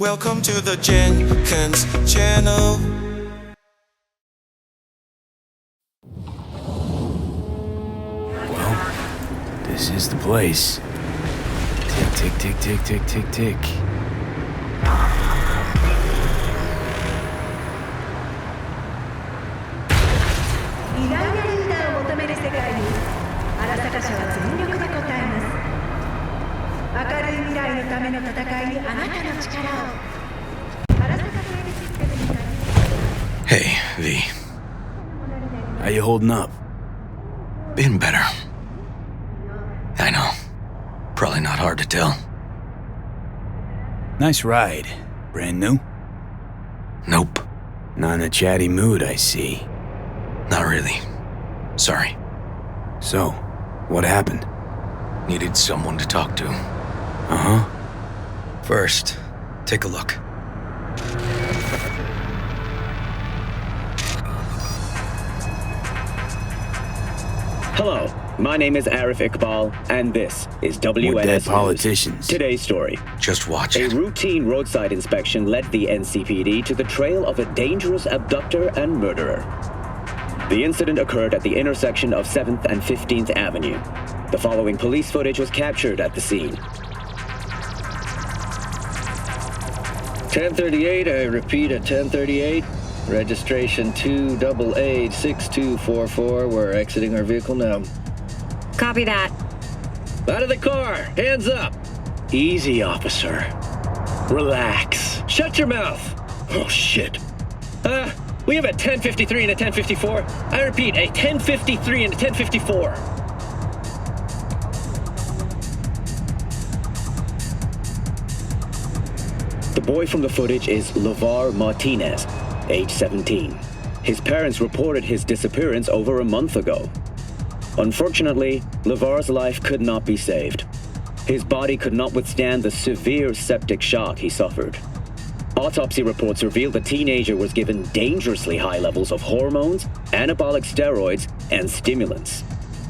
Welcome to the Jenkins channel. Well, this is the place. Tick, tick, tick, tick, tick, tick, tick. Hey, V. How you holding up? Been better. I know. Probably not hard to tell. Nice ride. Brand new? Nope. Not in a chatty mood, I see. Not really. Sorry. So, what happened? Needed someone to talk to. Uh-huh. First, take a look. Hello, my name is Arif Iqbal, and this is WNS We're dead News. politicians. Today's story. Just watch A it. routine roadside inspection led the NCPD to the trail of a dangerous abductor and murderer. The incident occurred at the intersection of 7th and 15th Avenue. The following police footage was captured at the scene. 1038, I repeat at 1038. Registration 2886244. We're exiting our vehicle now. Copy that. Out of the car! Hands up! Easy, officer. Relax. Shut your mouth! Oh, shit. We have a 1053 and a 1054. I repeat, a 1053 and a 1054. The boy from the footage is LeVar Martinez, age 17. His parents reported his disappearance over a month ago. Unfortunately, LeVar's life could not be saved. His body could not withstand the severe septic shock he suffered. Autopsy reports reveal the teenager was given dangerously high levels of hormones, anabolic steroids, and stimulants.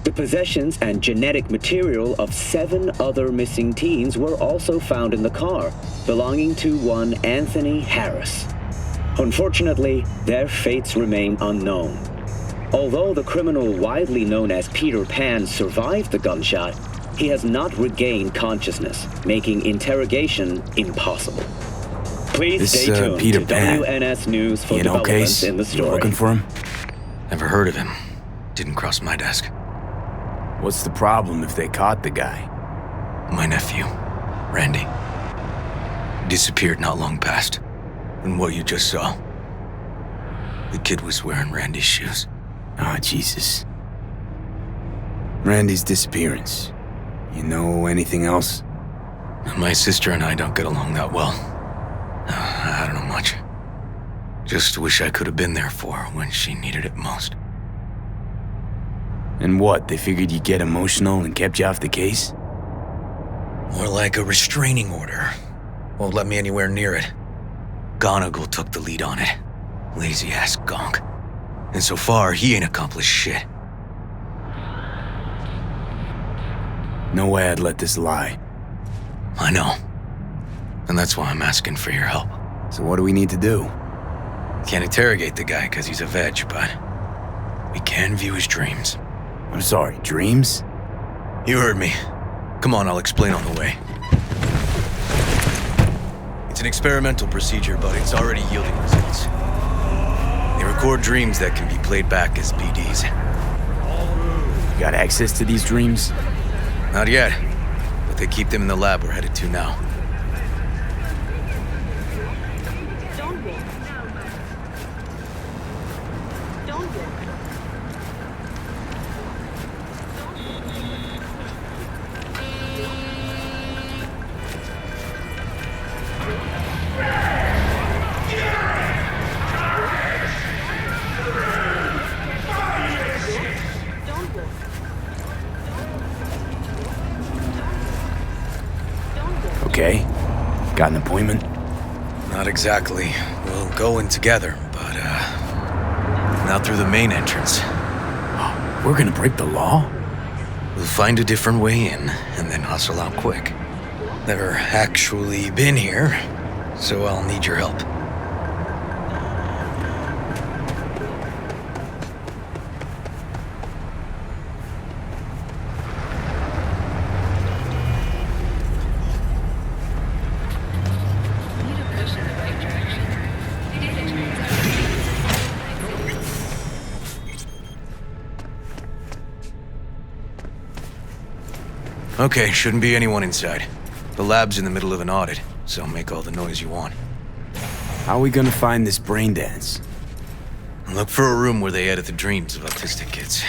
The possessions and genetic material of 7 other missing teens were also found in the car, belonging to one Anthony Harris. Unfortunately, their fates remain unknown. Although the criminal widely known as Peter Pan survived the gunshot, he has not regained consciousness, making interrogation impossible. Please stay tuned Peter to Pan. WNS News for You know, developments Case? in the You story. looking for him? Never heard of him. Didn't cross my desk. What's the problem if they caught the guy? My nephew, Randy. Disappeared not long past. And what you just saw. The kid was wearing Randy's shoes. Ah, Jesus. Randy's disappearance. You know anything else? My sister and I don't get along that well. I don't know much. Just wish I could have been there for her when she needed it most. And what, they figured you'd get emotional and kept you off the case? More like a restraining order. Won't let me anywhere near it. Gonagle took the lead on it. Lazy-ass gonk. And so far, he ain't accomplished shit. No way I'd let this lie. I know. And that's why I'm asking for your help. So what do we need to do? Can't interrogate the guy because he's a veg, but we can view his dreams. I'm sorry, dreams? You heard me. Come on, I'll explain on the way. It's an experimental procedure, but it's already yielding results. They record dreams that can be played back as BDs. You got access to these dreams? Not yet, but they keep them in the lab we're headed to now. Okay. Got an appointment? Not exactly. We'll go in together, but, not through the main entrance. We're gonna break the law? We'll find a different way in, and then hustle out quick. Never actually been here, so I'll need your help. Okay, shouldn't be anyone inside. The lab's in the middle of an audit, so make all the noise you want. How are we gonna find this brain dance? Look for a room where they edit the dreams of autistic kids.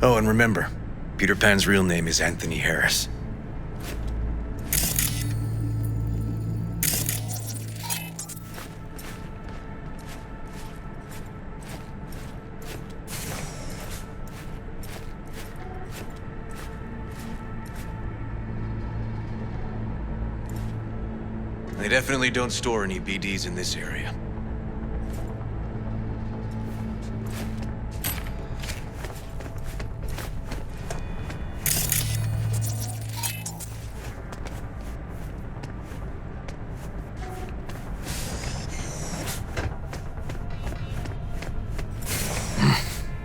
Oh, and remember, Peter Pan's real name is Anthony Harris. They definitely don't store any BDs in this area.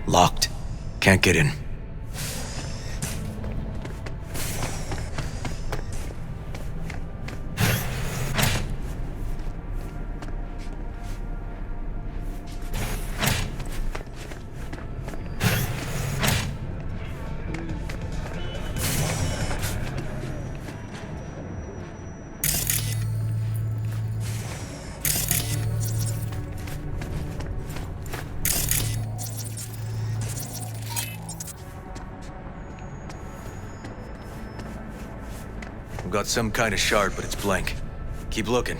Locked. Can't get in. We've got some kind of shard, but it's blank. Keep looking.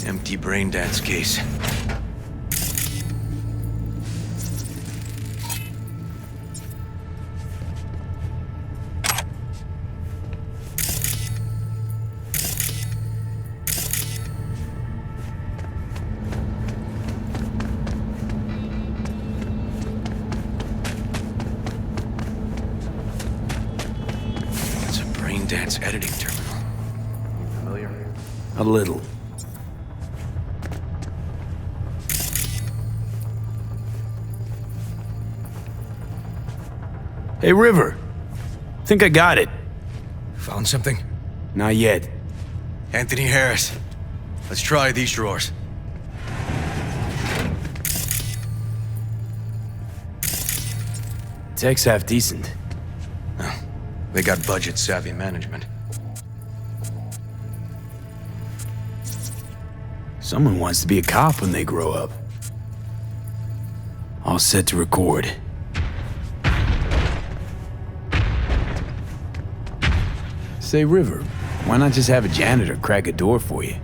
Empty brain dance case. It's a brain dance editing terminal. Familiar? A little. Hey, River. Think I got it. Found something? Not yet. Anthony Harris. Let's try these drawers. Tech's half decent. Oh, they got budget-savvy management. Someone wants to be a cop when they grow up. All set to record. Say, River, why not just have a janitor crack a door for you?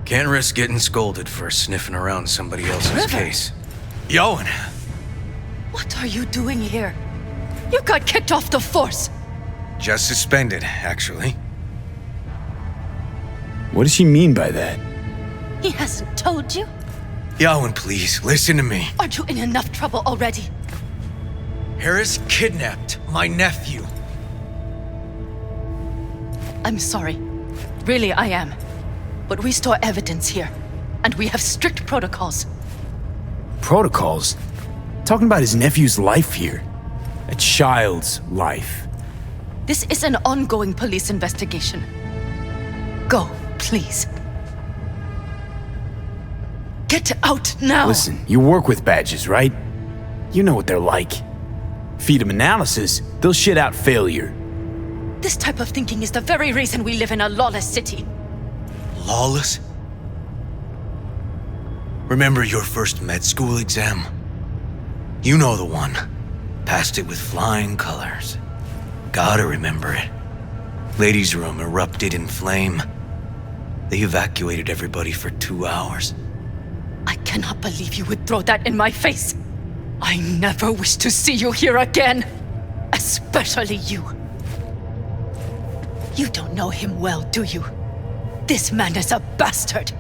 Can't risk getting scolded for sniffing around somebody else's River. case. Yoan! What are you doing here? You got kicked off the force. Just suspended, actually. What does she mean by that? He hasn't told you? Yoan, please, listen to me. Aren't you in enough trouble already? Harris kidnapped my nephew. I'm sorry. Really, I am. But we store evidence here, and we have strict protocols. Protocols? Talking about his nephew's life here. A child's life. This is an ongoing police investigation. Go, please. Get out now! Listen, you work with badges, right? You know what they're like. Feed them analysis, they'll shit out failure. This type of thinking is the very reason we live in a lawless city. Lawless? Remember your first med school exam? You know the one. Passed it with flying colors. Gotta remember it. Ladies' room erupted in flame. They evacuated everybody for 2 hours. I cannot believe you would throw that in my face. I never wish to see you here again. Especially you. You don't know him well, do you? This man is a bastard.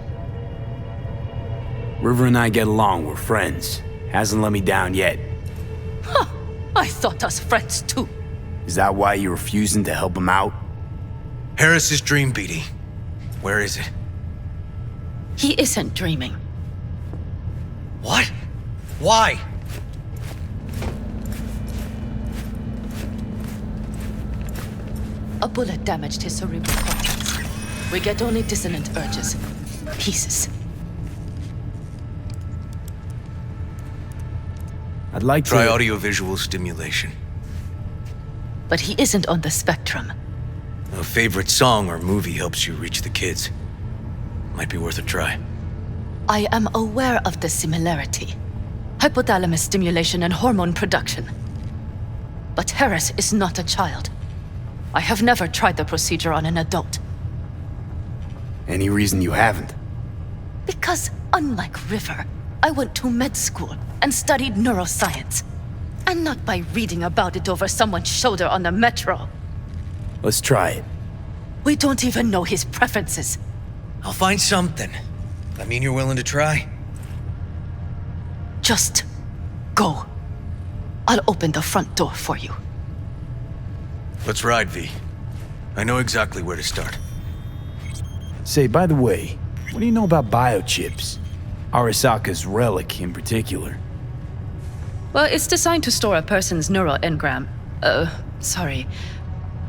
River and I get along, we're friends. Hasn't let me down yet. Huh. I thought us friends too. Is that why you're refusing to help him out? Harris's dream, BD. Where is it? He isn't dreaming. What? Why? A bullet damaged his cerebral cortex. We get only dissonant urges. Pieces. I'd like to... Try audiovisual stimulation. But he isn't on the spectrum. A favorite song or movie helps you reach the kids. Might be worth a try. I am aware of the similarity. Hypothalamus stimulation and hormone production. But Harris is not a child. I have never tried the procedure on an adult. Any reason you haven't? Because, unlike River, I went to med school and studied neuroscience. And not by reading about it over someone's shoulder on the metro. Let's try it. We don't even know his preferences. I'll find something. I mean you're willing to try? Just go. I'll open the front door for you. Let's ride, V. I know exactly where to start. Say, by the way, what do you know about biochips? Arasaka's relic in particular. Well, it's designed to store a person's neural engram. Sorry.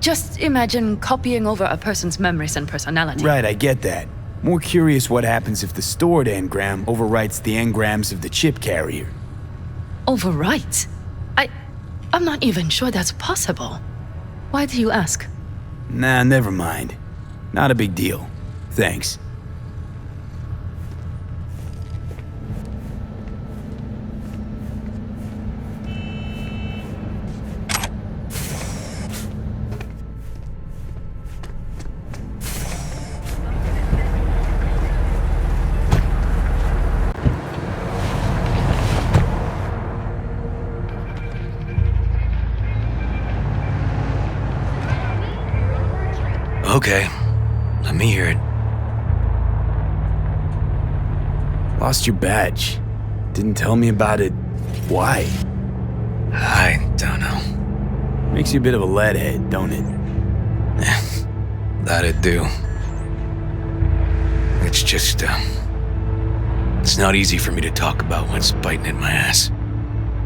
Just imagine copying over a person's memories and personality. Right, I get that. More curious what happens if the stored engram overwrites the engrams of the chip carrier. Overwrite? I'm not even sure that's possible. Why do you ask? Nah, never mind. Not a big deal. Thanks. Okay, let me hear it. Lost your badge. Didn't tell me about it. Why? I don't know. Makes you a bit of a leadhead, don't it? That it do. It's just, it's not easy for me to talk about what's biting in my ass.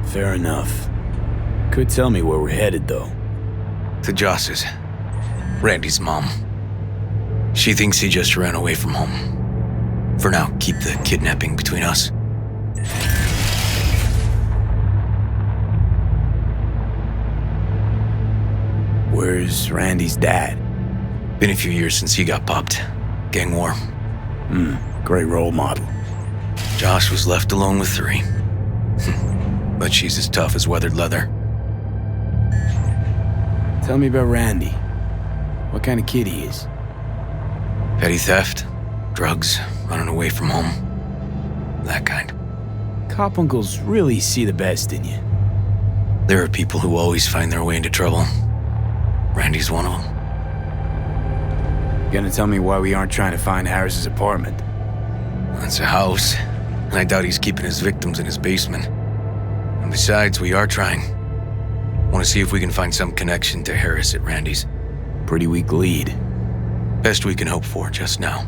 Fair enough. Could tell me where we're headed, though. To Joss's. Randy's mom. She thinks he just ran away from home. For now, keep the kidnapping between us. Where's Randy's dad? Been a few years since he got popped. Gang war. Great role model. Josh was left alone with 3. But she's as tough as weathered leather. Tell me about Randy. What kind of kid he is? Petty theft, drugs, running away from home. That kind. Cop uncles really see the best in you. There are people who always find their way into trouble. Randy's one of them. Gonna tell me why we aren't trying to find Harris's apartment? That's a house, and I doubt he's keeping his victims in his basement. And besides, we are trying. Want to see if we can find some connection to Harris at Randy's. Pretty weak lead. Best we can hope for just now.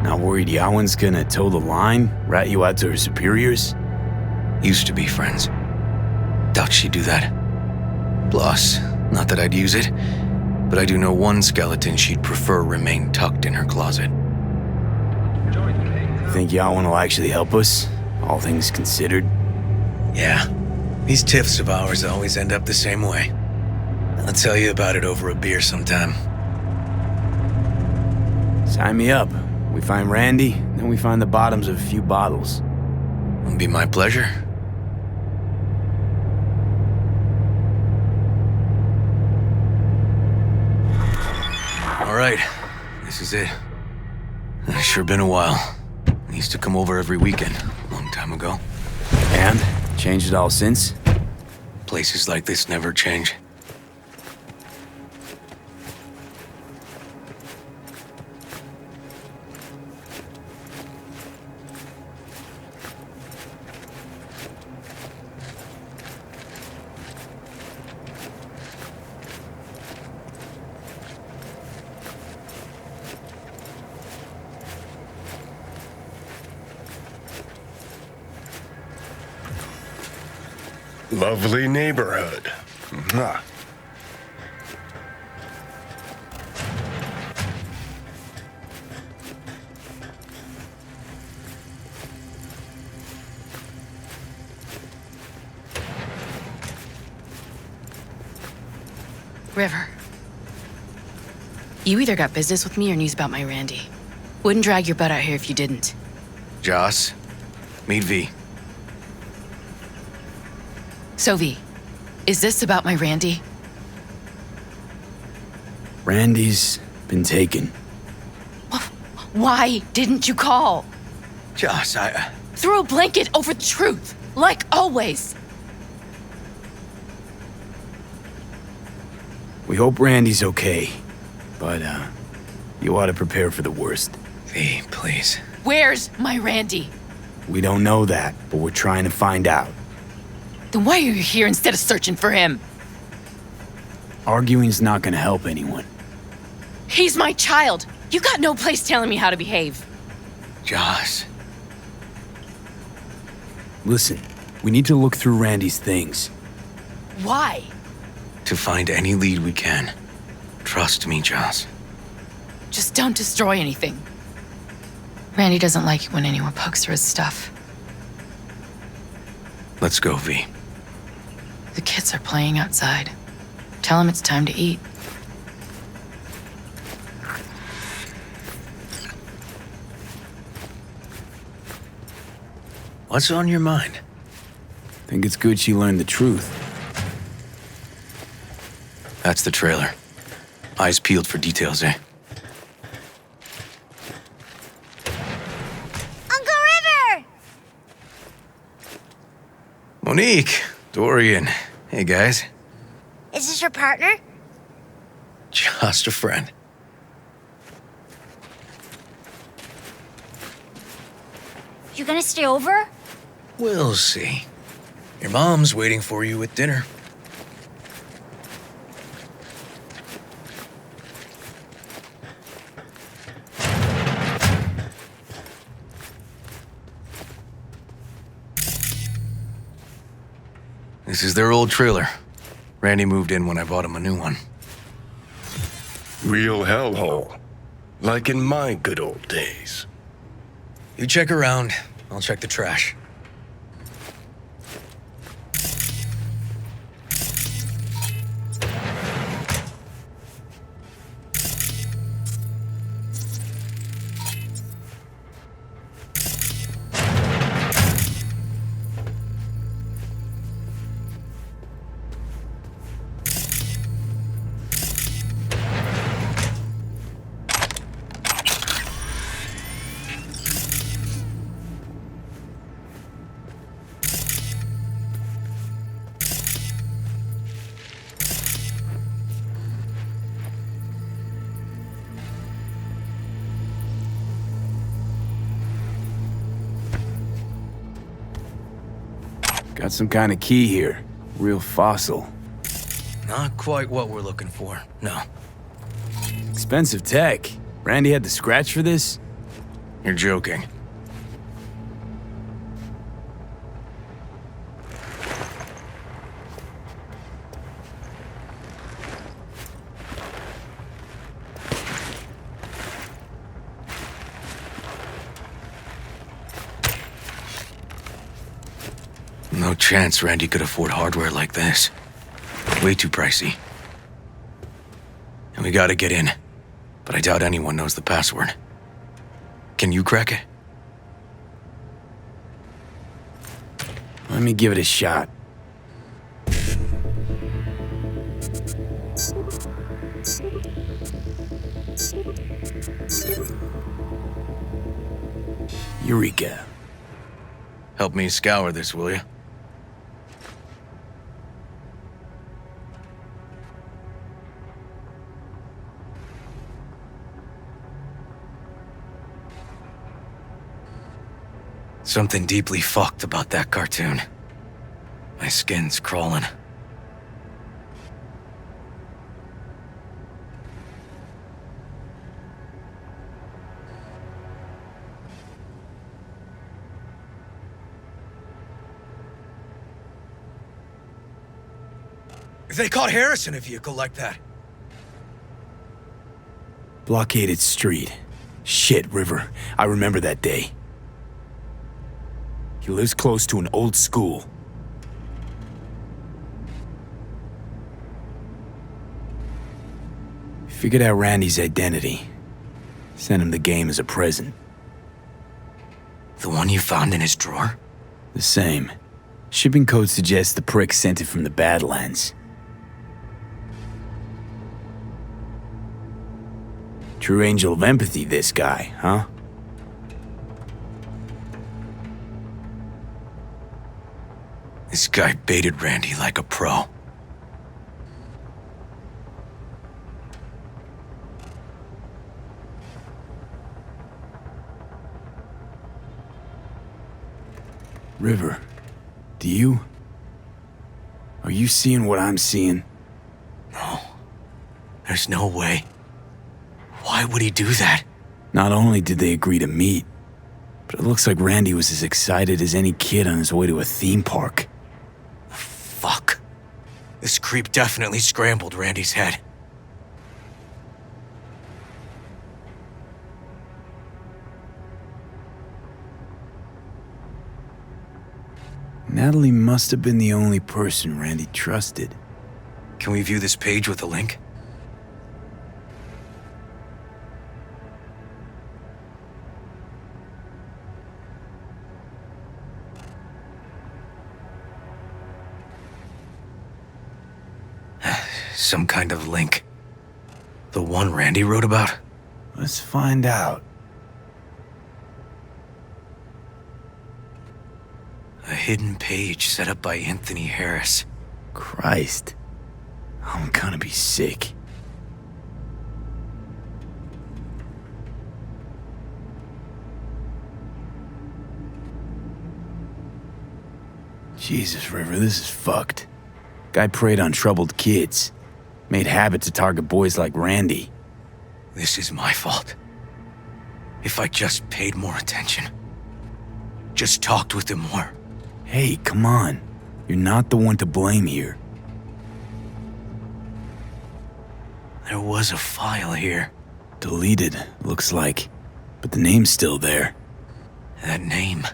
Not worried Yawen's gonna toe the line? Rat you out to her superiors? Used to be friends. Doubt she'd do that. Plus, not that I'd use it, but I do know one skeleton she'd prefer remain tucked in her closet. Think Yawen will actually help us? All things considered? Yeah. These tiffs of ours always end up the same way. I'll tell you about it over a beer sometime. Sign me up. We find Randy, then we find the bottoms of a few bottles. It'll be my pleasure. All right, this is it. It's sure been a while. I used to come over every weekend, a long time ago. And? Changed it all since? Places like this never change. Lovely neighborhood. Mwah. River. You either got business with me or news about my Randy. Wouldn't drag your butt out here if you didn't. Joss, meet V. So V, is this about my Randy? Randy's been taken. Why didn't you call? Joss, Throw a blanket over the truth, like always. We hope Randy's okay, but, you ought to prepare for the worst. V, please. Where's my Randy? We don't know that, but we're trying to find out. Then why are you here instead of searching for him? Arguing's not gonna help anyone. He's my child. You got no place telling me how to behave. Joss. Listen, we need to look through Randy's things. Why? To find any lead we can. Trust me, Joss. Just don't destroy anything. Randy doesn't like it when anyone pokes through his stuff. Let's go, V. The kids are playing outside. Tell them it's time to eat. What's on your mind? Think it's good she learned the truth. That's the trailer. Eyes peeled for details, eh? Uncle River! Monique, Dorian. Hey, guys. Is this your partner? Just a friend. You gonna stay over? We'll see. Your mom's waiting for you at dinner. This is their old trailer. Randy moved in when I bought him a new one. Real hellhole. Like in my good old days. You check around, I'll check the trash. Got some kind of key here. Real fossil. Not quite what we're looking for, no. Expensive tech. Randy had to scratch for this? You're joking. No chance Randy could afford hardware like this. Way too pricey. And we gotta get in. But I doubt anyone knows the password. Can you crack it? Let me give it a shot. Eureka. Help me scour this, will you? Something deeply fucked about that cartoon. My skin's crawling. They caught Harris in a vehicle like that. Blockaded street. Shit, River. I remember that day. He lives close to an old school. Figured out Randy's identity. Sent him the game as a present. The one you found in his drawer? The same. Shipping code suggests the prick sent it from the Badlands. True angel of empathy, this guy, huh? This guy baited Randy like a pro. River, are you seeing what I'm seeing? No. There's no way. Why would he do that? Not only did they agree to meet, but it looks like Randy was as excited as any kid on his way to a theme park. Fuck. This creep definitely scrambled Randy's head. Natalie must have been the only person Randy trusted. Can we view this page with a link? Some kind of link. The one Randy wrote about? Let's find out. A hidden page set up by Anthony Harris. Christ. I'm gonna be sick. Jesus, River, this is fucked. Guy preyed on troubled kids. Made habit to target boys like Randy. This is my fault. If I just paid more attention. Just talked with him more. Hey, come on. You're not the one to blame here. There was a file here. Deleted, looks like. But the name's still there. That name.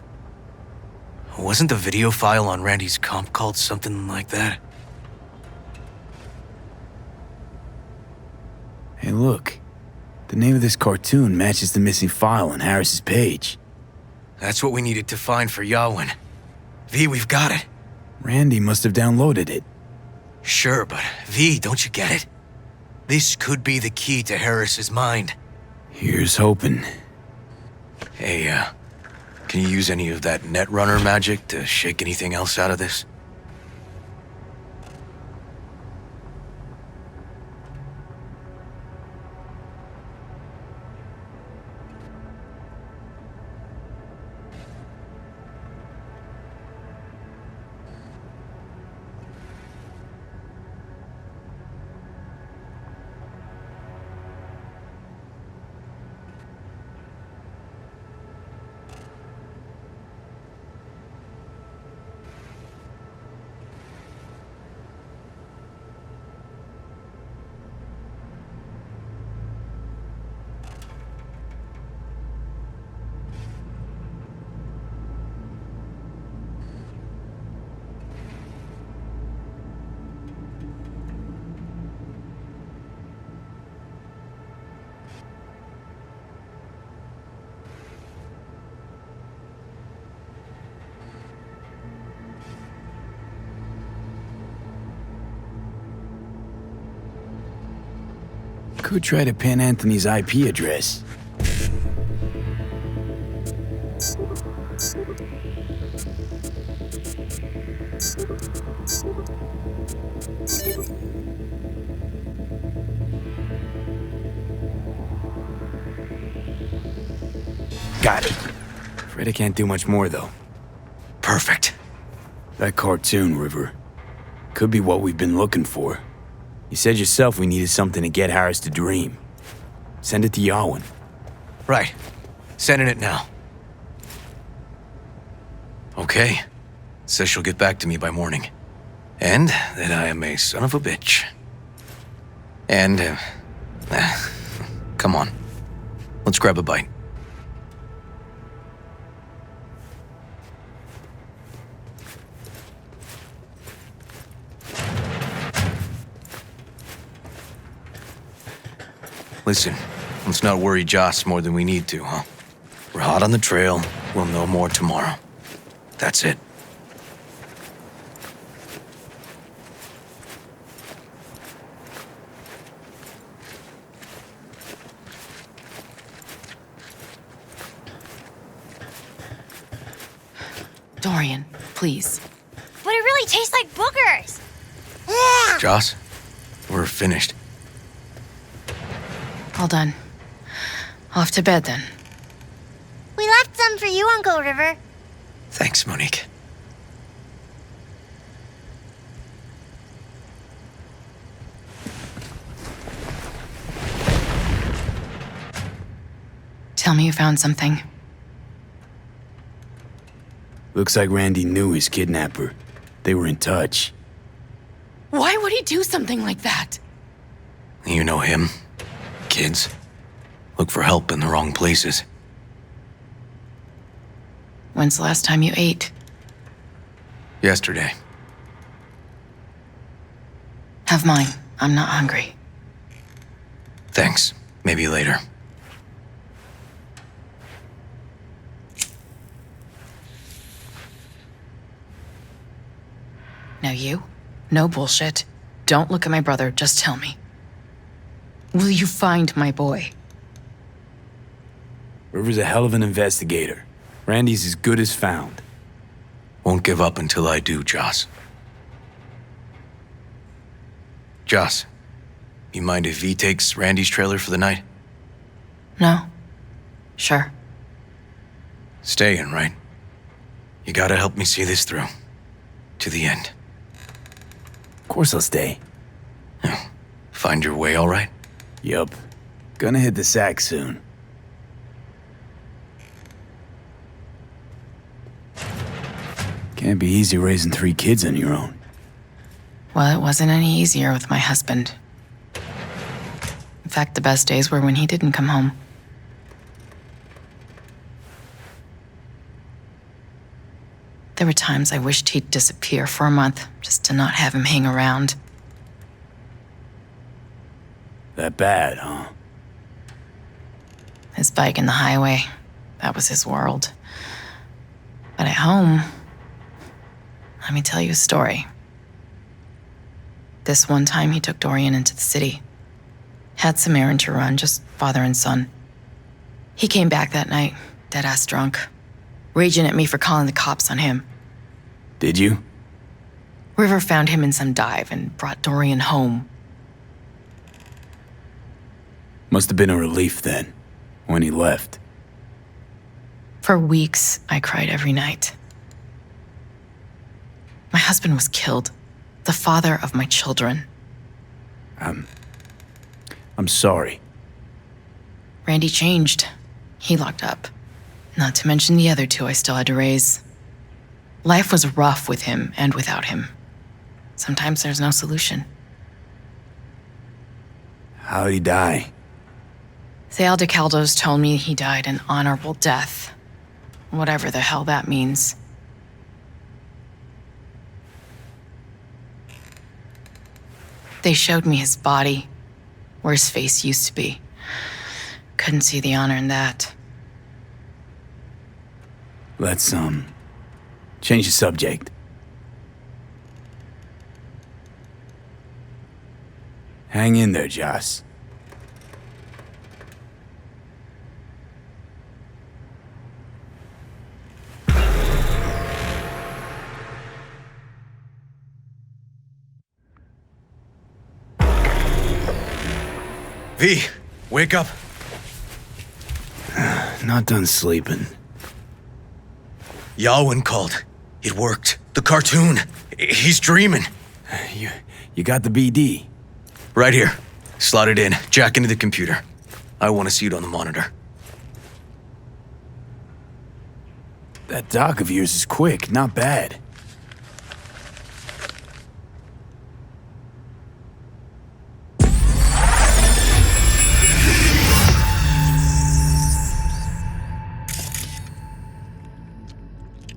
Wasn't the video file on Randy's comp called something like that? Hey, look. The name of this cartoon matches the missing file on Harris's page. That's what we needed to find for Yawin. V, we've got it. Randy must have downloaded it. Sure, but V, don't you get it? This could be the key to Harris's mind. Here's hoping. Hey, can you use any of that Netrunner magic to shake anything else out of this? Could try to pin Anthony's IP address. Got it. Afraid I can't do much more, though. Perfect. That cartoon, River. Could be what we've been looking for. You said yourself we needed something to get Harris to dream. Send it to Yarwin. Right. Sending it now. Okay. Says she'll get back to me by morning. And that I am a son of a bitch. And, come on. Let's grab a bite. Listen, let's not worry Joss more than we need to, huh? We're hot on the trail. We'll know more tomorrow. That's it. Dorian, please. But it really tastes like boogers. Joss, we're finished. All done. Off to bed then. We left some for you, Uncle River. Thanks, Monique. Tell me you found something. Looks like Randy knew his kidnapper. They were in touch. Why would he do something like that? You know him. Kids. Look for help in the wrong places. When's the last time you ate? Yesterday. Have mine. I'm not hungry. Thanks. Maybe later. Now you? No bullshit. Don't look at my brother, just tell me. Will you find my boy? River's a hell of an investigator. Randy's as good as found. Won't give up until I do, Joss. Joss, you mind if V takes Randy's trailer for the night? No? Sure. Staying, right? You gotta help me see this through. To the end. Of course I'll stay. Find your way all right? Yup. Gonna hit the sack soon. Can't be easy raising 3 kids on your own. Well, it wasn't any easier with my husband. In fact, the best days were when he didn't come home. There were times I wished he'd disappear for a month, just to not have him hang around. That bad, huh? His bike in the highway, that was his world. But at home, let me tell you a story. This one time he took Dorian into the city. Had some errand to run, just father and son. He came back that night, dead-ass drunk, raging at me for calling the cops on him. Did you? River found him in some dive and brought Dorian home. Must have been a relief then, when he left. For weeks, I cried every night. My husband was killed, the father of my children. I'm sorry. Randy changed. He locked up. Not to mention the other 2 I still had to raise. Life was rough with him and without him. Sometimes there's no solution. How'd he die? Thale DeCaldo's told me he died an honorable death. Whatever the hell that means. They showed me his body, where his face used to be. Couldn't see the honor in that. Let's, change the subject. Hang in there, Joss. V, wake up. Not done sleeping. Yawin called. It worked. The cartoon. He's dreaming. You got the BD? Right here. Slot it in. Jack into the computer. I want to see it on the monitor. That doc of yours is quick, not bad.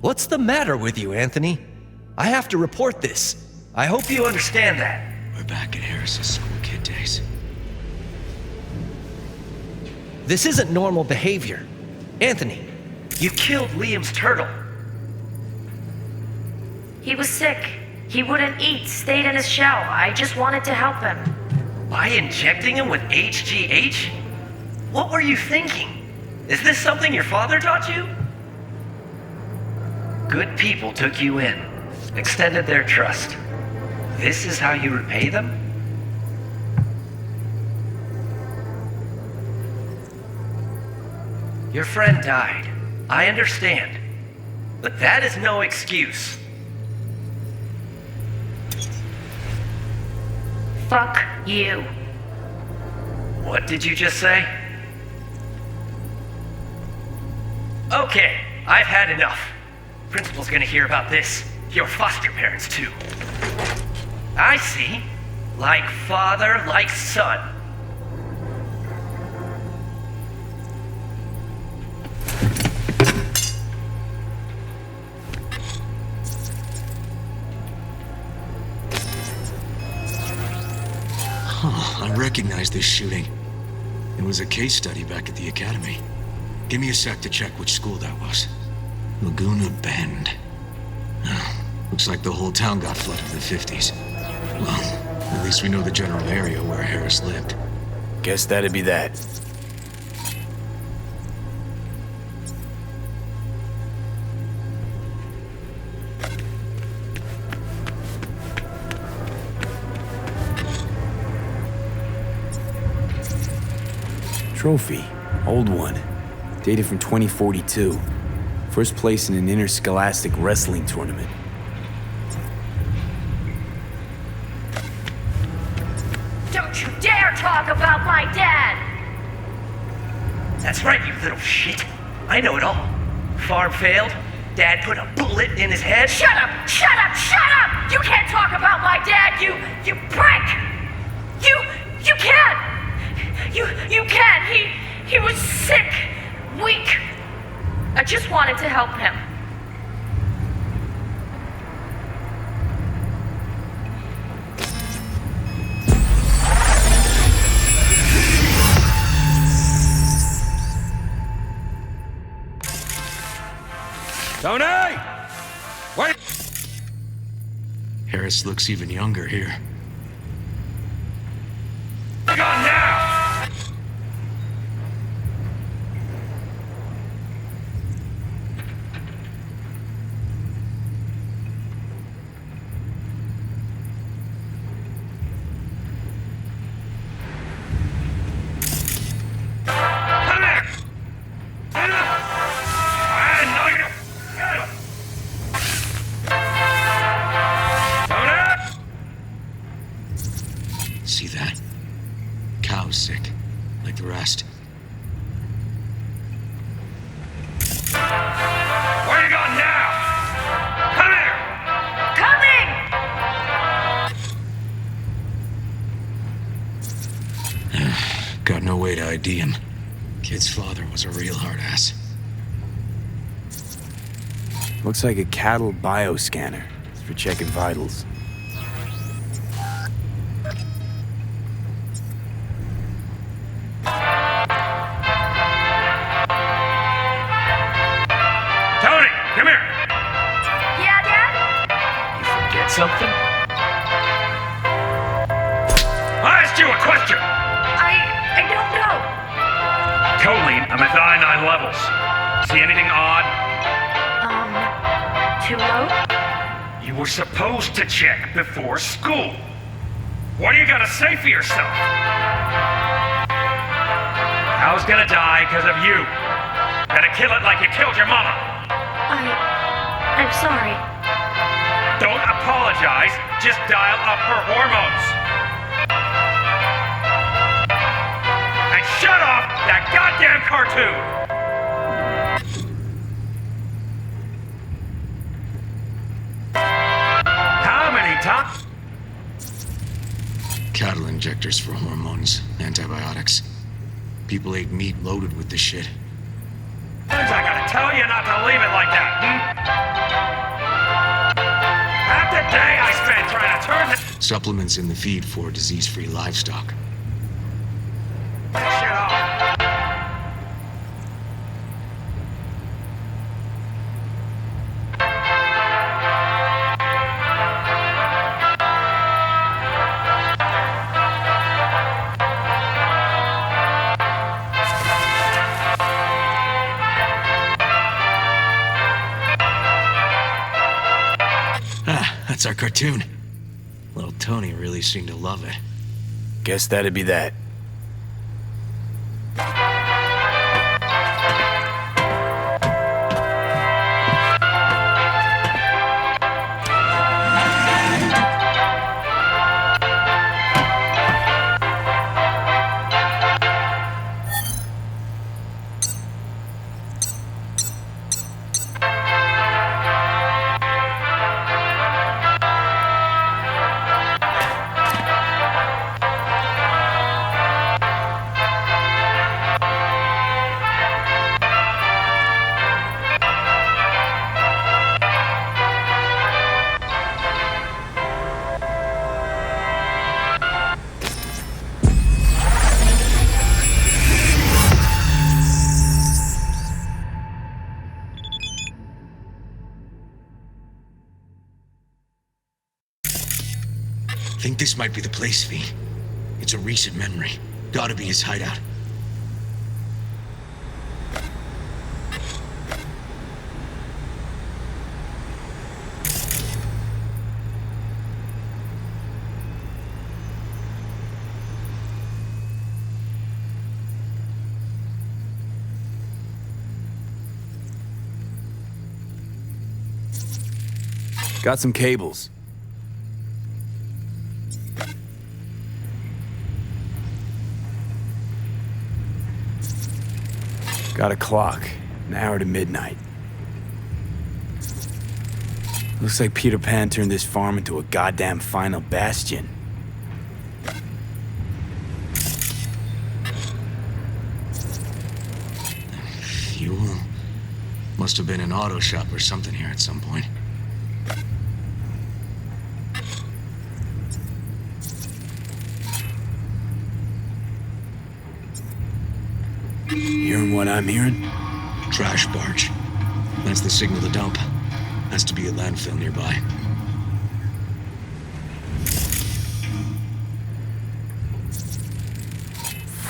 What's the matter with you, Anthony? I have to report this. I hope you understand that. We're back at Harris's school kid days. This isn't normal behavior. Anthony, you killed Liam's turtle. He was sick. He wouldn't eat, stayed in his shell. I just wanted to help him. By injecting him with HGH? What were you thinking? Is this something your father taught you? Good people took you in, extended their trust. This is how you repay them? Your friend died. I understand. But that is no excuse. Fuck you. What did you just say? Okay, I've had enough. Principal's gonna hear about this. Your foster parents, too. I see. Like father, like son. I recognize this shooting. It was a case study back at the academy. Give me a sec to check which school that was. Laguna Bend. Oh, looks like the whole town got flooded in the 50s. Well, at least we know the general area where Harris lived. Guess that'd be that. Trophy. Old one. Dated from 2042. First place in an interscholastic wrestling tournament. Don't you dare talk about my dad! That's right, you little shit. I know it all. Farm failed. Dad put a bullet in his head. Shut up! Shut up! Shut up! You can't talk about my dad, you prick! You can't! You can't! He was sick, weak. I just wanted to help him. Tony! Wait! Harris looks even younger here. Hang on now! See that? Cow's sick, like the rest. Where you going now? Come here! Coming! Got no way to ID him. Kid's father was a real hard ass. Looks like a cattle bioscanner. It's for checking vitals. Tony, come here! Yeah, Dad? You forget something? I asked you a question! I don't know. Choline, I'm at iodine levels. See anything odd? Too low? You were supposed to check before school. What do you gotta say for yourself? I was gonna die because of you. Gonna kill it like you killed your mama. I'm sorry. Don't apologize, just dial up her hormones. And shut off that goddamn cartoon! How many times? Cattle injectors for hormones, antibiotics. People ate meat loaded with this shit. I gotta tell you not to leave it like that, Half the day I spent trying to turn this Supplements in the feed for disease-free livestock. shit off. That's our cartoon. Little Tony really seemed to love it. Guess that'd be that. Think this might be the place, V. It's a recent memory. Gotta be his hideout. Got some cables. Got a clock. An hour to midnight. Looks like Peter Pan turned this farm into a goddamn final bastion. Fuel. Must have been an auto shop or something here at some point. Hearing what I'm hearing? Trash barge. That's the signal to dump. Has to be a landfill nearby.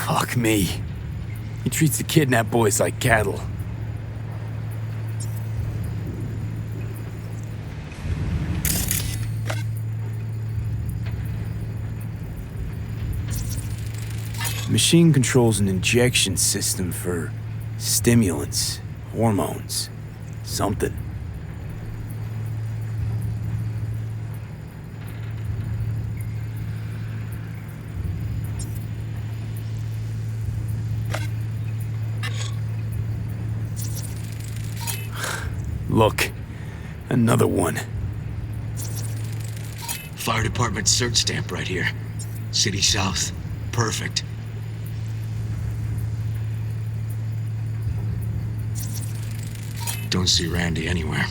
Fuck me. He treats the kidnapped boys like cattle. The machine controls an injection system for stimulants, hormones, something. Look, another one. Fire department search stamp right here. City South. Perfect. Don't see Randy anywhere.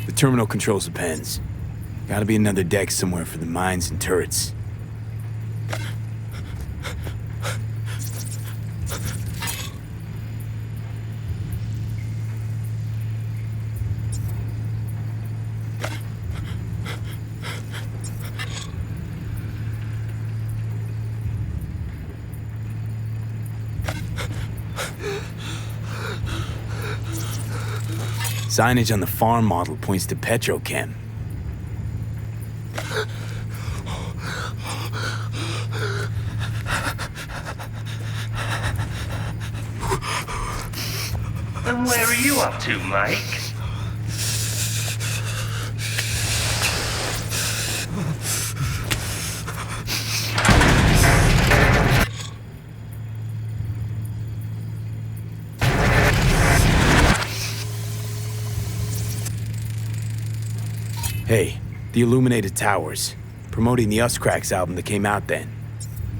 The terminal controls the pens. Gotta be another deck somewhere for the mines and turrets. Signage on the farm model points to petrochem. And where are you up to, Mike? Hey, the illuminated towers. Promoting the Us Cracks album that came out then.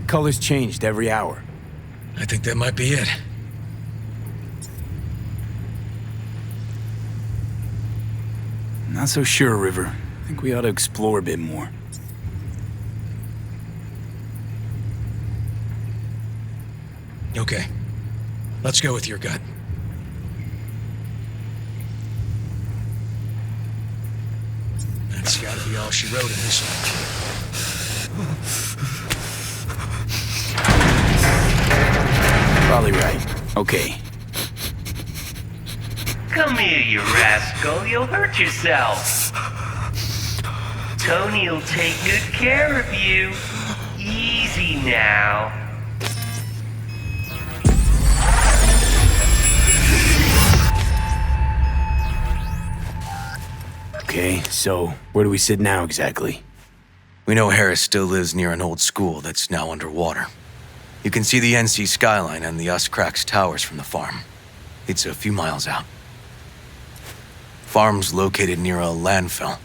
Colors changed every hour. I think that might be it. Not so sure, River. I think we ought to explore a bit more. Okay. Let's go with your gut. That's gotta be all she wrote in this one. Probably right. Okay. Come here, you rascal. You'll hurt yourself. Tony'll take good care of you. Easy now. Okay, so where do we sit now exactly? We know Harris still lives near an old school that's now underwater. You can see the NC skyline and the Us Cracks towers from the farm. It's a few miles out. Farm's located near a landfill.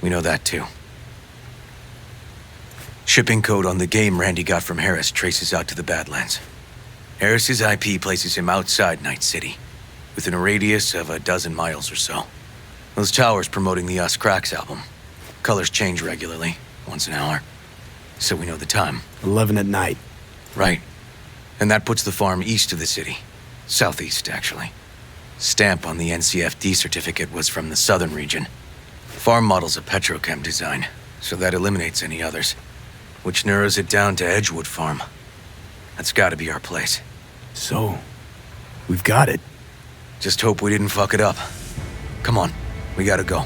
We know that too. Shipping code on the game Randy got from Harris traces out to the Badlands. Harris's IP places him outside Night City, within a radius of a dozen miles or so. Those towers promoting the Us Cracks album. Colors change regularly, once an hour. So we know the time. 11 at night. Right. And that puts the farm east of the city. Southeast, actually. Stamp on the NCFD certificate was from the southern region. Farm model's a petrochem design, so that eliminates any others. Which narrows it down to Edgewood Farm. That's gotta be our place. So, we've got it. Just hope we didn't fuck it up. Come on, we gotta go.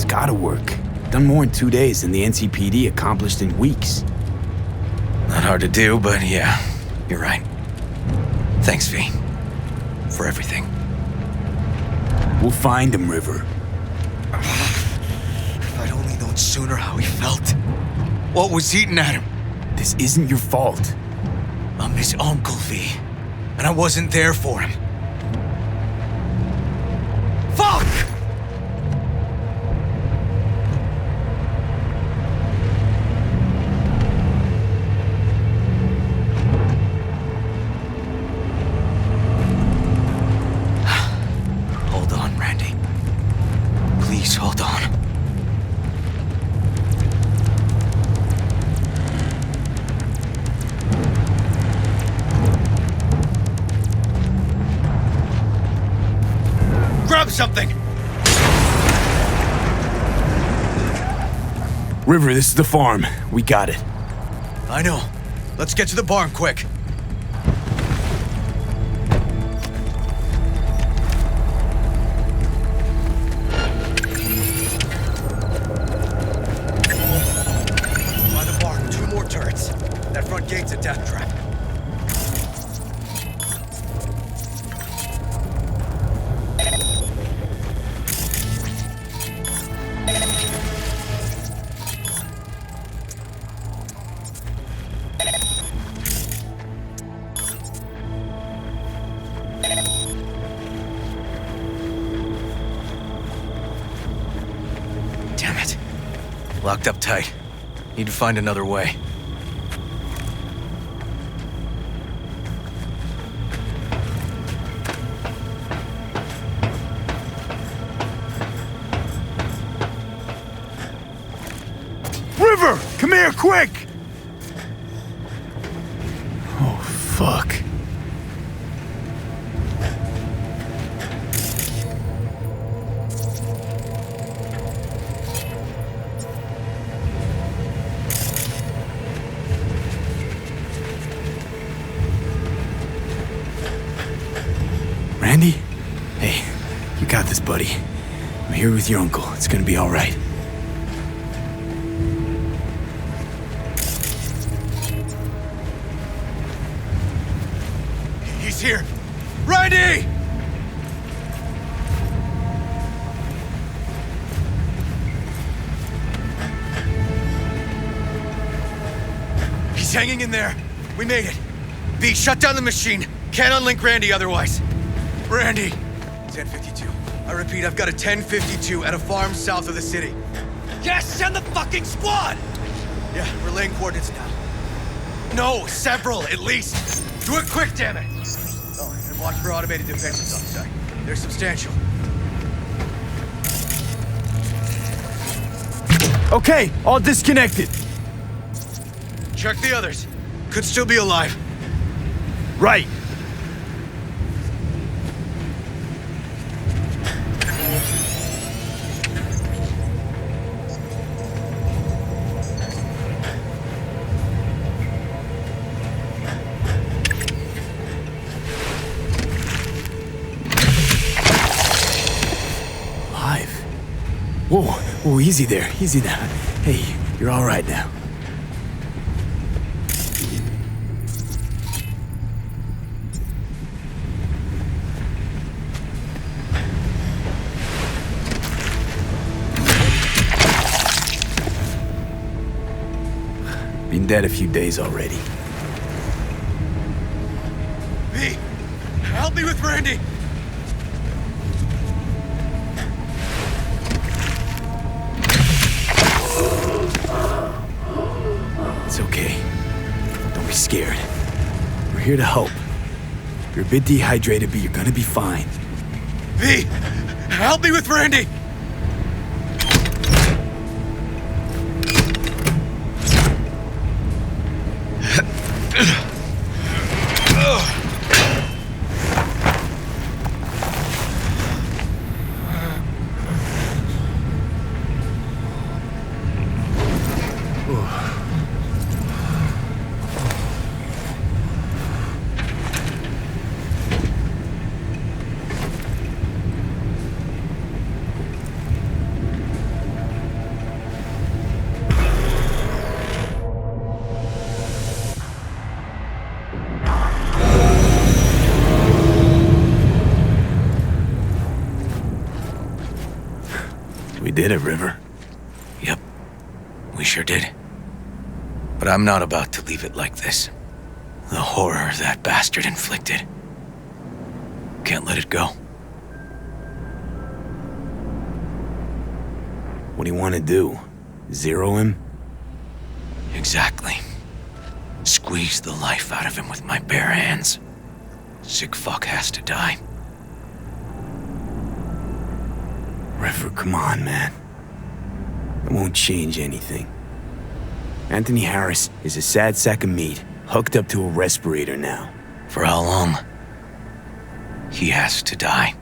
Gotta work. Done more in 2 days than the NCPD accomplished in weeks. Not hard to do, but yeah, you're right. Thanks, V. For everything. We'll find him, River. If I'd only known sooner how he felt. What was eating at him? This isn't your fault. I'm his uncle, V. And I wasn't there for him. Fuck! Hold on, Randy. Please hold on. Grab something! River, this is the farm. We got it. I know. Let's get to the barn quick. By the barn, 2 more turrets. That front gate's a death trap. Locked up tight. Need to find another way. River! Come here, quick! Oh, fuck. Randy? Hey, you got this, buddy. I'm here with your uncle. It's gonna be all right. He's here! Randy! He's hanging in there. We made it. V, shut down the machine. Can't unlink Randy otherwise. Randy! 1052. I repeat, I've got a 1052 at a farm south of the city. Yes, send the fucking squad! Yeah, relaying coordinates now. No, several, at least. Do it quick, damn it! Oh, and watch for automated defenses on site. They're substantial. Okay, all disconnected. Check the others. Could still be alive. Right. Whoa, easy there, easy now. Hey, you're all right now. Been dead a few days already. V, help me with Randy! It's okay. Don't be scared. We're here to help. You're a bit dehydrated, but you're gonna be fine. V, help me with Randy! We did it, River. Yep, we sure did. But I'm not about to leave it like this. The horror that bastard inflicted. Can't let it go. What do you want to do? Zero him? Exactly. Squeeze the life out of him with my bare hands. Sick fuck has to die. River, come on, man. It won't change anything. Anthony Harris is a sad sack of meat, hooked up to a respirator now. For how long? He has to die.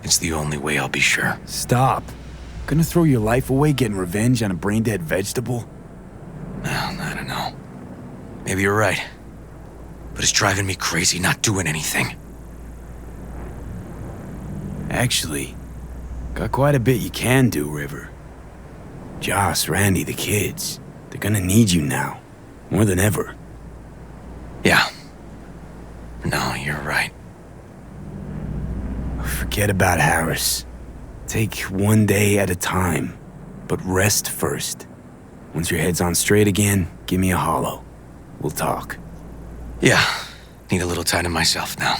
It's the only way I'll be sure. Stop. Gonna throw your life away getting revenge on a brain-dead vegetable? I don't know. Maybe you're right. But it's driving me crazy not doing anything. Actually, got quite a bit you can do, River. Joss, Randy, the kids. They're gonna need you now. More than ever. Yeah. No, you're right. Forget about Harris. Take one day at a time. But rest first. Once your head's on straight again, give me a hollow. We'll talk. Yeah. Need a little time to myself now.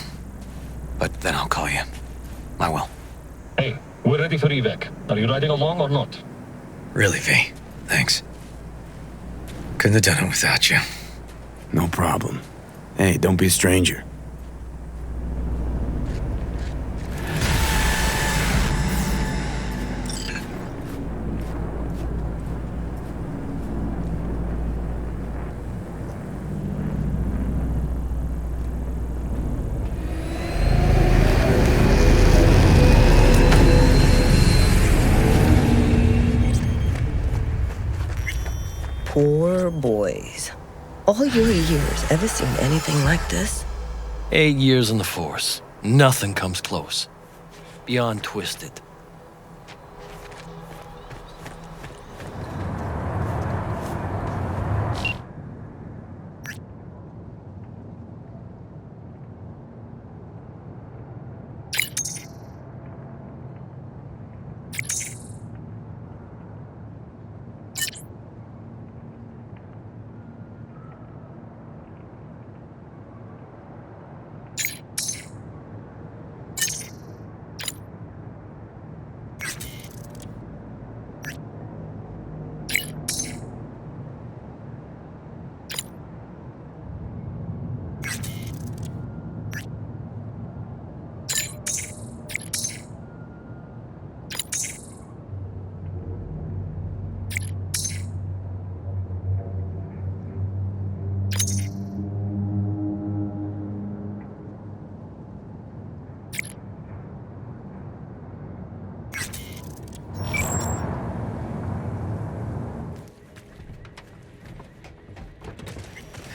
But then I'll call you. I will. Hey, we're ready for evac. Are you riding along or not? Really, V? Thanks. Couldn't have done it without you. No problem. Hey, don't be a stranger. Poor boys. All your years, ever seen anything like this? 8 years in the Force. Nothing comes close. Beyond twisted.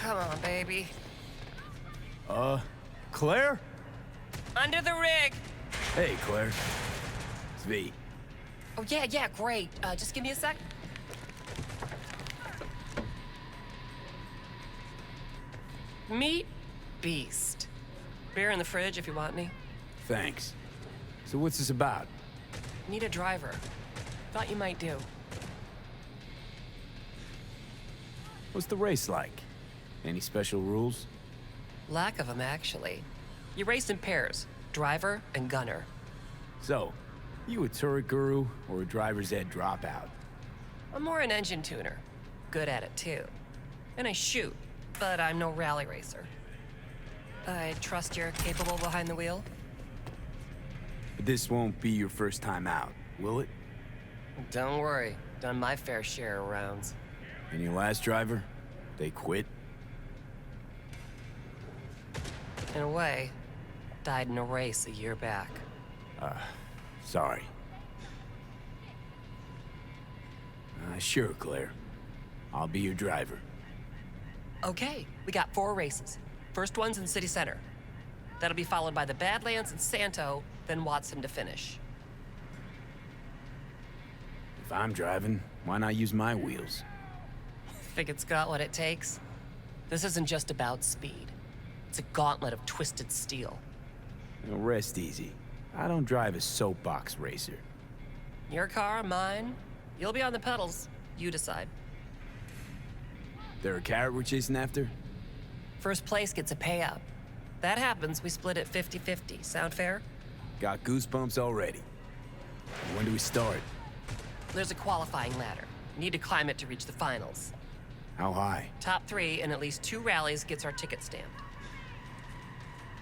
Come on, baby. Claire? Under the rig. Hey, Claire. It's V. Oh, yeah, great. Just give me a sec. Meet Beast. Beer in the fridge if you want any. Thanks. So what's this about? Need a driver. Thought you might do. What's the race like? Any special rules? Lack of them, actually. You race in pairs, driver and gunner. So, you a turret guru or a driver's ed dropout? I'm more an engine tuner. Good at it, too. And I shoot, but I'm no rally racer. I trust you're capable behind the wheel? But this won't be your first time out, will it? Don't worry. Done my fair share of rounds. And your last driver? They quit? In a way, died in a race a year back. Sorry. Sure, Claire. I'll be your driver. Okay, we got 4 races. First one's in City Center. That'll be followed by the Badlands and Santo, then Watson to finish. If I'm driving, why not use my wheels? Think it's got what it takes? This isn't just about speed. It's a gauntlet of twisted steel. Now rest easy. I don't drive a soapbox racer. Your car, mine. You'll be on the pedals. You decide. There a carrot we're chasing after? First place gets a payout. That happens, we split it 50-50. Sound fair? Got goosebumps already. When do we start? There's a qualifying ladder. Need to climb it to reach the finals. How high? Top 3 in at least 2 rallies gets our ticket stamped.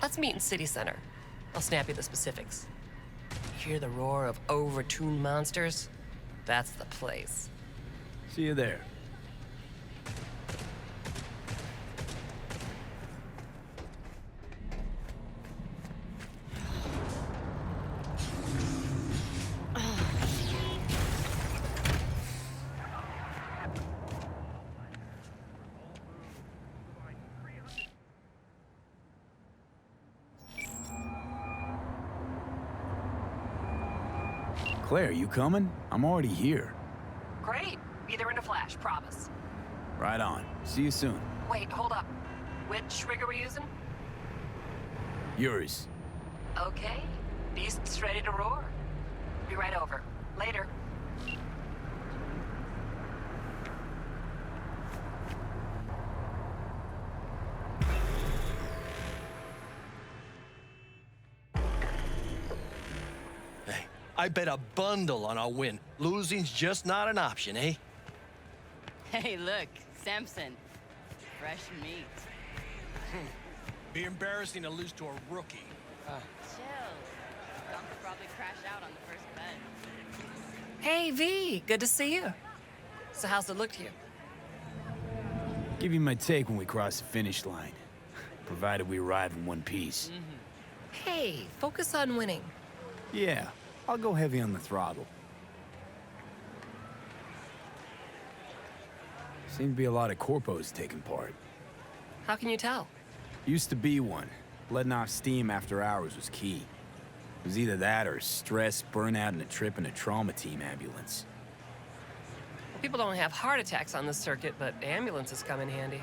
Let's meet in City Center. I'll snap you the specifics. Hear the roar of overtuned monsters? That's the place. See you there. Claire, you coming? I'm already here. Great. Be there in a flash, promise. Right on. See you soon. Wait, hold up. Which rig are we using? Yours. Okay. Beast's ready to roar. Be right over. Later. I bet a bundle on our win. Losing's just not an option, eh? Hey, look, Samson. Fresh meat. Be embarrassing to lose to a rookie. Chill. Gunk will probably crash out on the first bet. Hey, V, good to see you. So how's it look to you? Give you my take when we cross the finish line. Provided we arrive in one piece. Hey, focus on winning. Yeah, I'll go heavy on the throttle. Seem to be a lot of corpos taking part. How can you tell? Used to be one. Letting off steam after hours was key. It was either that or stress, burnout, and a trip in a trauma team ambulance. People don't have heart attacks on this circuit, but ambulances come in handy.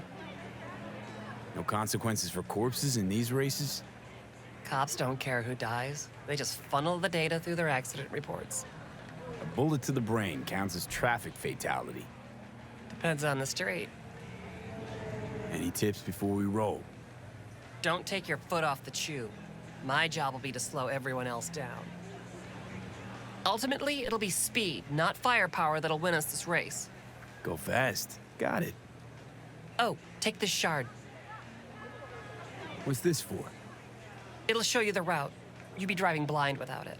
No consequences for corpses in these races? Cops don't care who dies. They just funnel the data through their accident reports. A bullet to the brain counts as traffic fatality. Depends on the street. Any tips before we roll? Don't take your foot off the chew. My job will be to slow everyone else down. Ultimately, it'll be speed, not firepower, that'll win us this race. Go fast. Got it. Oh, take this shard. What's this for? It'll show you the route. You'd be driving blind without it.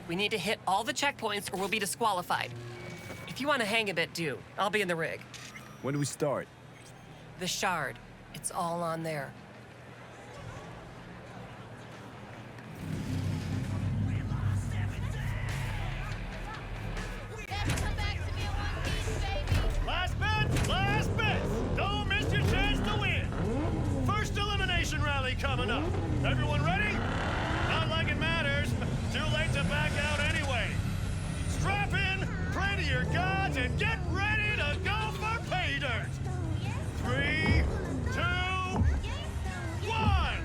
We need to hit all the checkpoints or we'll be disqualified. If you want to hang a bit, do. I'll be in the rig. When do we start? The shard. It's all on there. Last bet! Last bet! Don't miss your chance to win! First elimination rally coming up. Everyone ready? Not like it matters. Too late to back out anyway. Strap in, pray to your gods, and get ready to go for pay dirt! 3, 2, 1!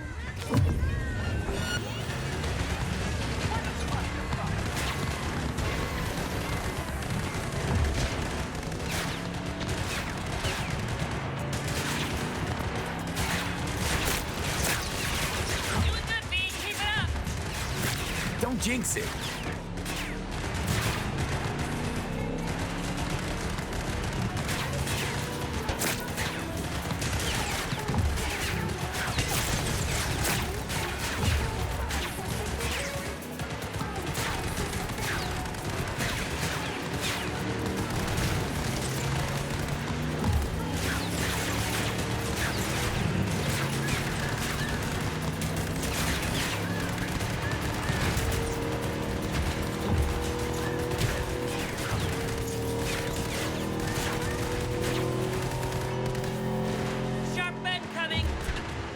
Don't jinx it.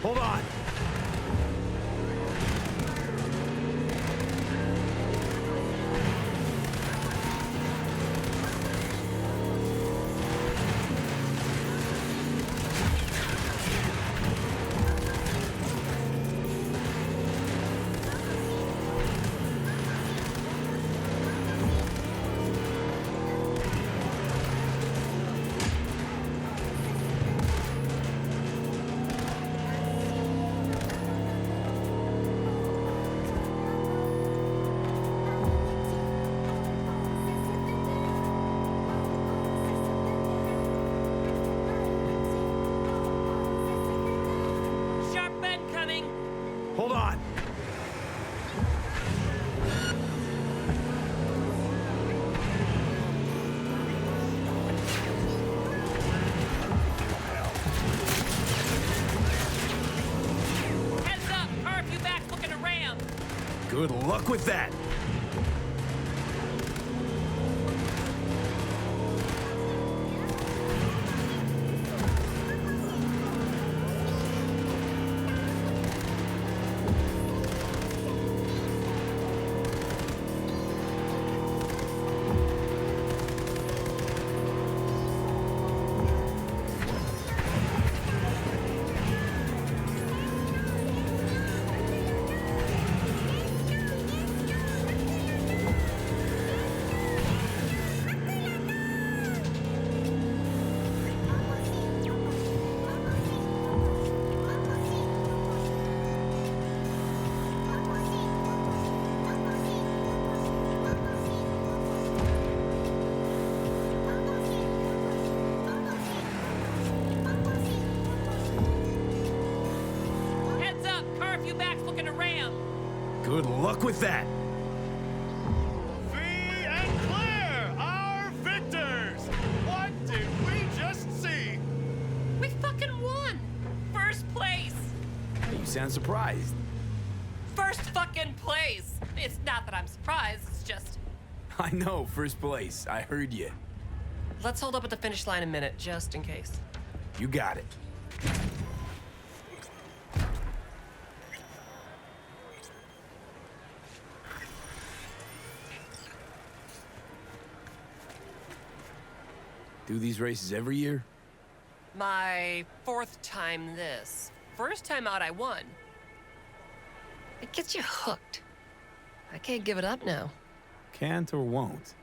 Hold on. Hold on. Heads up! Car a few backs looking to ram! Good luck with that. Good luck with that. Fee and Claire, our victors! What did we just see? We fucking won! First place! You sound surprised. First fucking place! It's not that I'm surprised, it's just... I know, first place. I heard you. Let's hold up at the finish line a minute, just in case. You got it. Do these races every year? My 4th time this. First time out, I won. It gets you hooked. I can't give it up now. Can't or won't?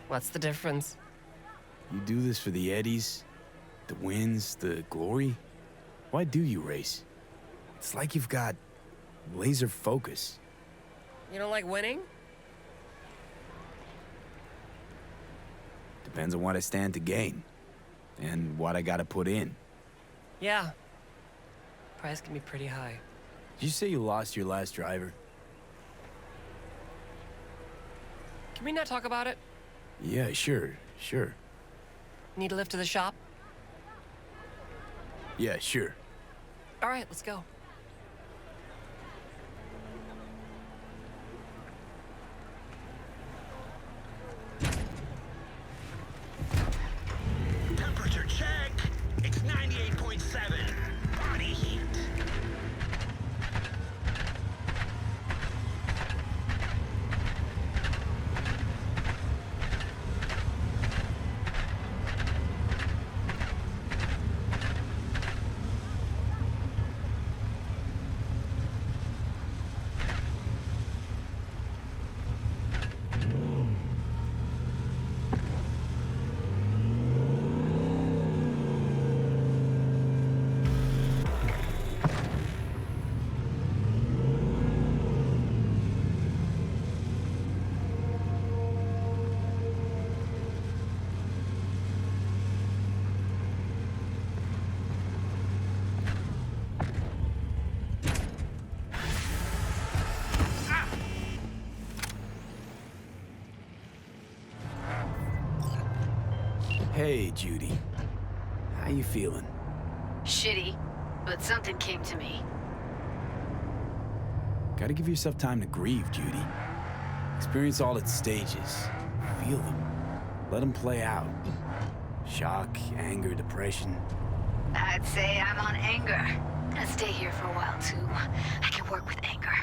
What's the difference? You do this for the eddies, the wins, the glory? Why do you race? It's like you've got laser focus. You don't like winning? Depends on what I stand to gain. And what I gotta put in. Yeah. Price can be pretty high. Did you say you lost your last driver? Can we not talk about it? Yeah, sure. Need a lift to the shop? Yeah, sure. All right, let's go. Temperature check. It's 98.7. Body heat. Hey, Judy. How you feeling? Shitty, but something came to me. Gotta give yourself time to grieve, Judy. Experience all its stages. Feel them. Let them play out. Shock, anger, depression. I'd say I'm on anger. Gonna stay here for a while, too. I can work with anger.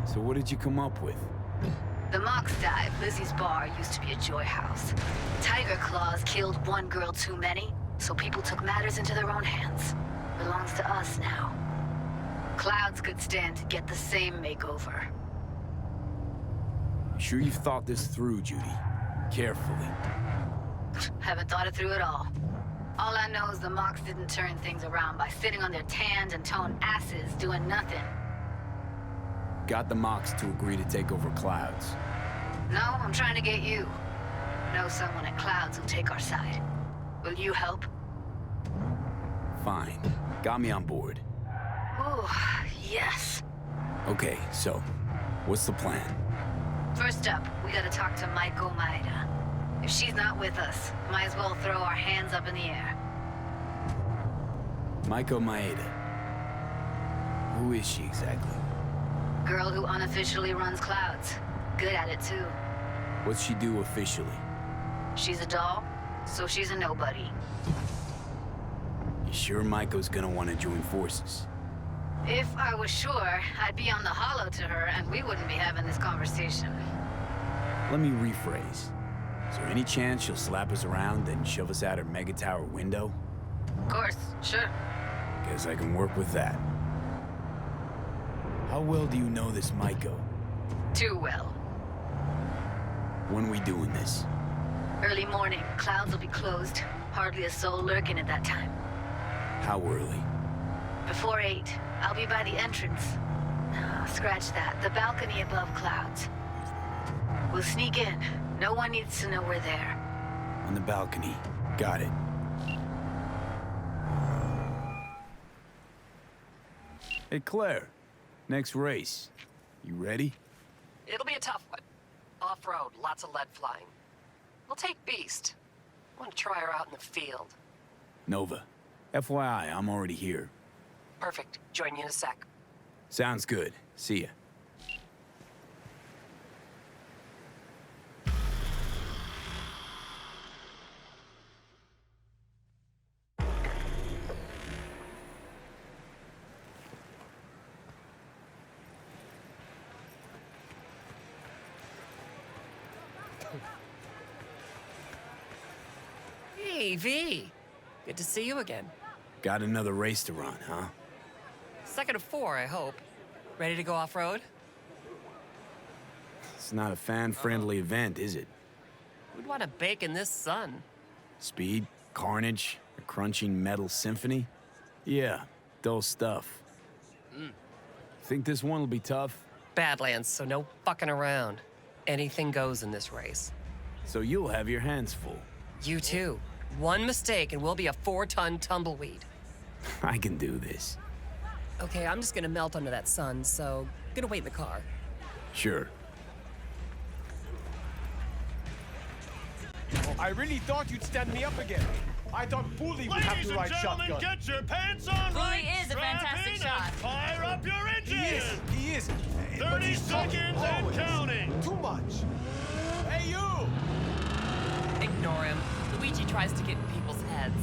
So what did you come up with? The Mox dive, Lizzie's bar, used to be a joy house. Tiger Claws killed one girl too many, so people took matters into their own hands. Belongs to us now. Clouds could stand to get the same makeover. You sure you've thought this through, Judy? Carefully. Haven't thought it through at all. All I know is the Mox didn't turn things around by sitting on their tanned and toned asses doing nothing. Got the Mox to agree to take over Clouds. No, I'm trying to get you. Know someone at Clouds who'll take our side. Will you help? Fine. Got me on board. Ooh, yes. Okay, so, what's the plan? First up, we gotta talk to Maiko Maeda. If she's not with us, might as well throw our hands up in the air. Maiko Maeda. Who is she exactly? Girl who unofficially runs Clouds. Good at it, too. What's she do officially? She's a doll, so she's a nobody. You sure Maiko's gonna want to join forces? If I was sure, I'd be on the hollow to her and we wouldn't be having this conversation. Let me rephrase. Is there any chance she'll slap us around and shove us out her mega tower window? Of course, sure. Guess I can work with that. How well do you know this Maiko? Too well. When we doing this? Early morning, Clouds will be closed. Hardly a soul lurking at that time. How early? Before 8, I'll be by the entrance. Scratch that, the balcony above Clouds. We'll sneak in. No one needs to know we're there. On the balcony. Got it. Hey, Claire. Next race. You ready? It'll be a tough one. Off-road, lots of lead flying. We'll take Beast. I want to try her out in the field. Nova. FYI, I'm already here. Perfect. Join you in a sec. Sounds good. See ya. Hey, V. Good to see you again. Got another race to run, huh? Second of 4, I hope. Ready to go off-road? It's not a fan-friendly event, is it? Who'd want to bake in this sun? Speed, carnage, a crunching metal symphony? Yeah, dull stuff. Think this one will be tough? Badlands, so no fucking around. Anything goes in this race. So you'll have your hands full. You too. One mistake and we'll be a 4-ton tumbleweed. I can do this. Okay, I'm just gonna melt under that sun, so gonna wait in the car. Sure. I really thought you'd stand me up again. I thought Bully would have the right shotgun. Ladies and gentlemen, get your pants on Bully right. is a fantastic Strap in shot. and fire up your engine. He is. 30 seconds and counting. Too much. Hey, you! Ignore him. Luigi tries to get in people's heads.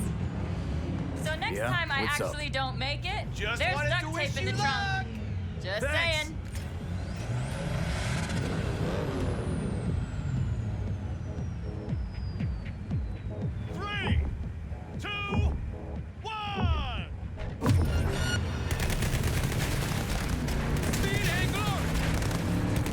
So next Yeah? time I What's up? actually don't make it, Just there's wanted duct to tape wish in the you trunk. Just Thanks. saying. Three, two, one. Speed and glory!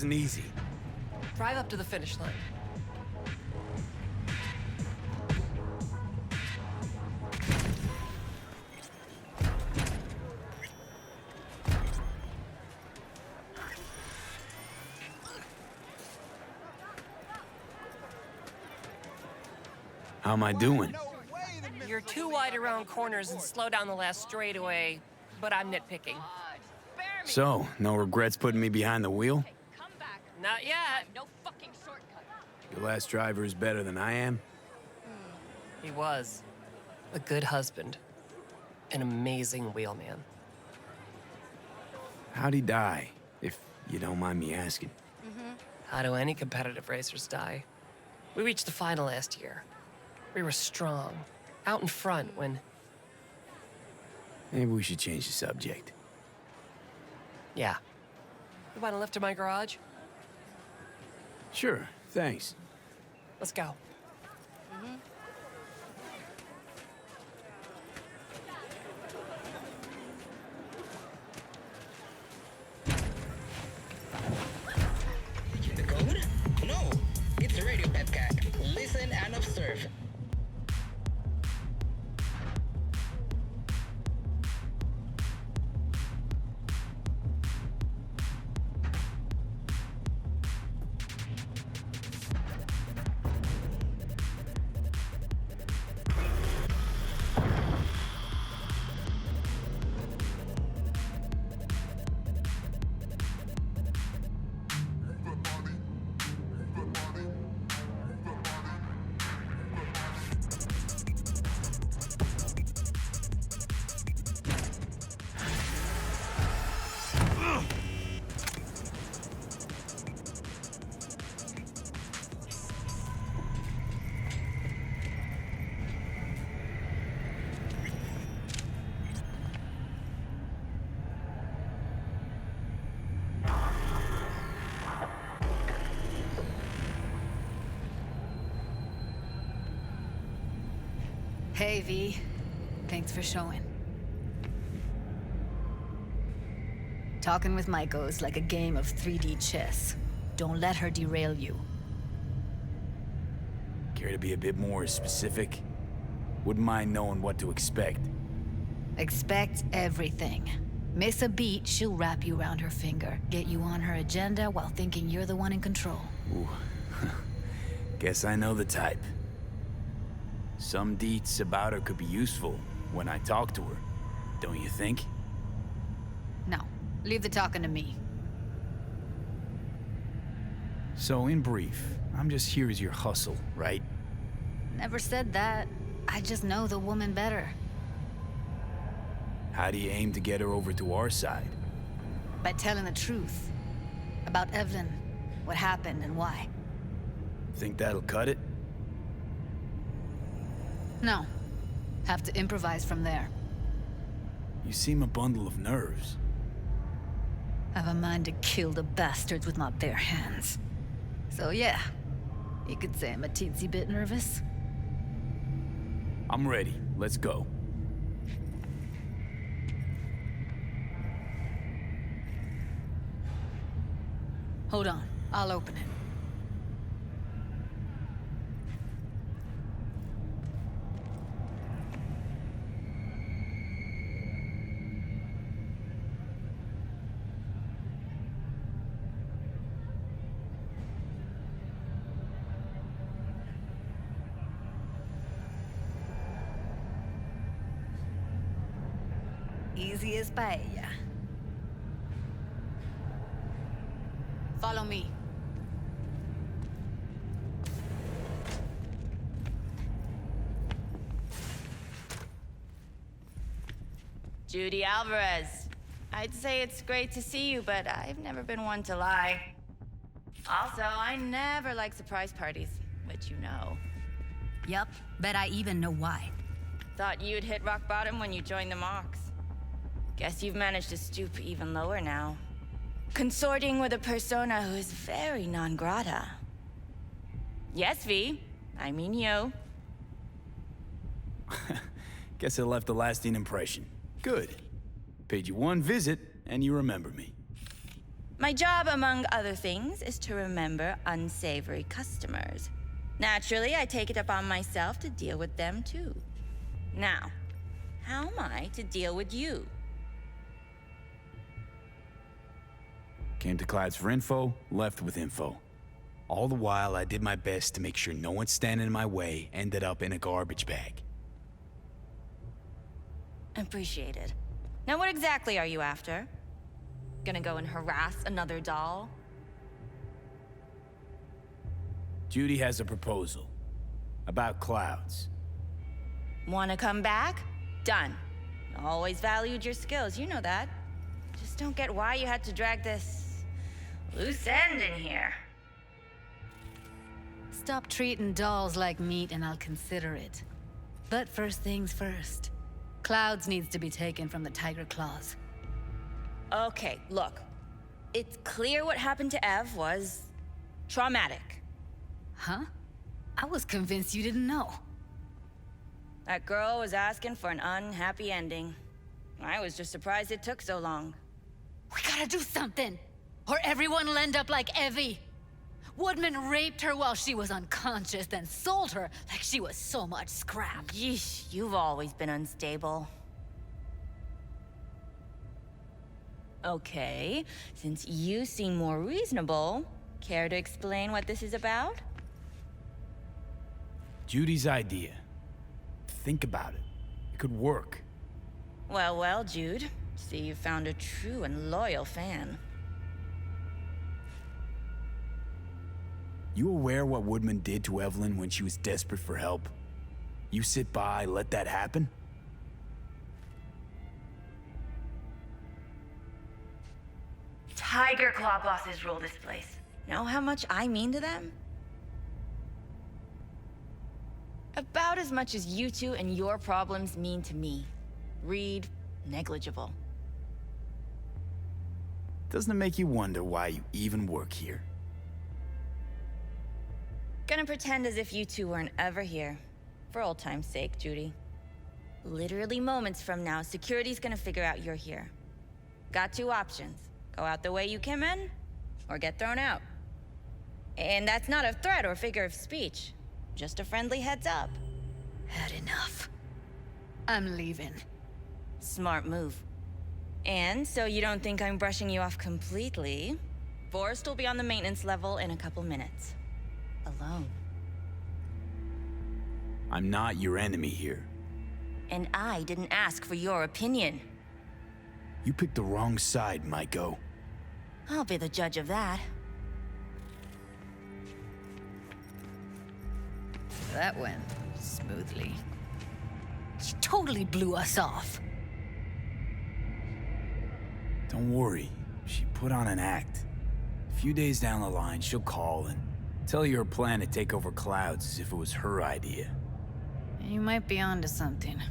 wasn't easy. Drive up to the finish line. How am I doing? You're too wide around corners and slow down the last straightaway, but I'm nitpicking. So, no regrets putting me behind the wheel? Not yet. No fucking shortcut. Your last driver is better than I am? He was. A good husband. An amazing wheelman. How'd he die, if you don't mind me asking? How do any competitive racers die? We reached the final last year. We were strong, out in front when... Maybe we should change the subject. Yeah. You want a lift to my garage? Sure, thanks. Let's go. The code? No, it's a radio pepcat. Listen and observe. Hey, V. Thanks for showing. Talking with Maiko is like a game of 3D chess. Don't let her derail you. Care to be a bit more specific? Wouldn't mind knowing what to expect. Expect everything. Miss a beat, she'll wrap you around her finger, get you on her agenda while thinking you're the one in control. Ooh. Guess I know the type. Some deets about her could be useful when I talk to her, don't you think? No, leave the talking to me. So, in brief, I'm just here as your hustle, right? Never said that. I just know the woman better. How do you aim to get her over to our side? By telling the truth. About Evelyn, what happened and why. Think that'll cut it? No. Have to improvise from there. You seem a bundle of nerves. Have a mind to kill the bastards with my bare hands. So yeah, you could say I'm a teensy bit nervous. I'm ready. Let's go. Hold on, I'll open it. Easy as paella. Follow me. Judy Alvarez. I'd say it's great to see you, but I've never been one to lie. Also, I never like surprise parties, which you know. Yup, bet I even know why. Thought you'd hit rock bottom when you joined the Mox. Guess you've managed to stoop even lower now. Consorting with a persona who is very non grata. Yes, V. I mean you. Guess I left a lasting impression. Good. Paid you one visit, and you remember me. My job, among other things, is to remember unsavory customers. Naturally, I take it upon myself to deal with them too. Now, how am I to deal with you? Came to Clouds for info, left with info. All the while, I did my best to make sure no one standing in my way ended up in a garbage bag. Appreciated. Now what exactly are you after? Gonna go and harass another doll? Judy has a proposal. About Clouds. Wanna come back? Done. Always valued your skills, you know that. Just don't get why you had to drag this loose end in here. Stop treating dolls like meat and I'll consider it. But first things first. Clouds needs to be taken from the Tiger Claws. Okay, look. It's clear what happened to Ev was traumatic. Huh? I was convinced you didn't know. That girl was asking for an unhappy ending. I was just surprised it took so long. We gotta do something, or everyone will end up like Evie. Woodman raped her while she was unconscious, then sold her like she was so much scrap. Yeesh, you've always been unstable. Okay, since you seem more reasonable, care to explain what this is about? Judy's idea. Think about it. It could work. Well, well, Jude. See, you found a true and loyal fan. You aware what Woodman did to Evelyn when she was desperate for help? You sit by, let that happen? Tiger Claw bosses rule this place. Know how much I mean to them? About as much as you two and your problems mean to me. Read negligible. Doesn't it make you wonder why you even work here? Gonna pretend as if you two weren't ever here. For old time's sake, Judy. Literally moments from now, security's gonna figure out you're here. Got two options. Go out the way you came in, or get thrown out. And that's not a threat or figure of speech. Just a friendly heads up. Had enough. I'm leaving. Smart move. And so you don't think I'm brushing you off completely, Forrest will be on the maintenance level in a couple minutes. Alone. I'm not your enemy here. And I didn't ask for your opinion. You picked the wrong side, Maiko. I'll be the judge of that. That went smoothly. She totally blew us off. Don't worry, she put on an act. A few days down the line, she'll call and tell you her plan to take over Clouds as if it was her idea. You might be onto something.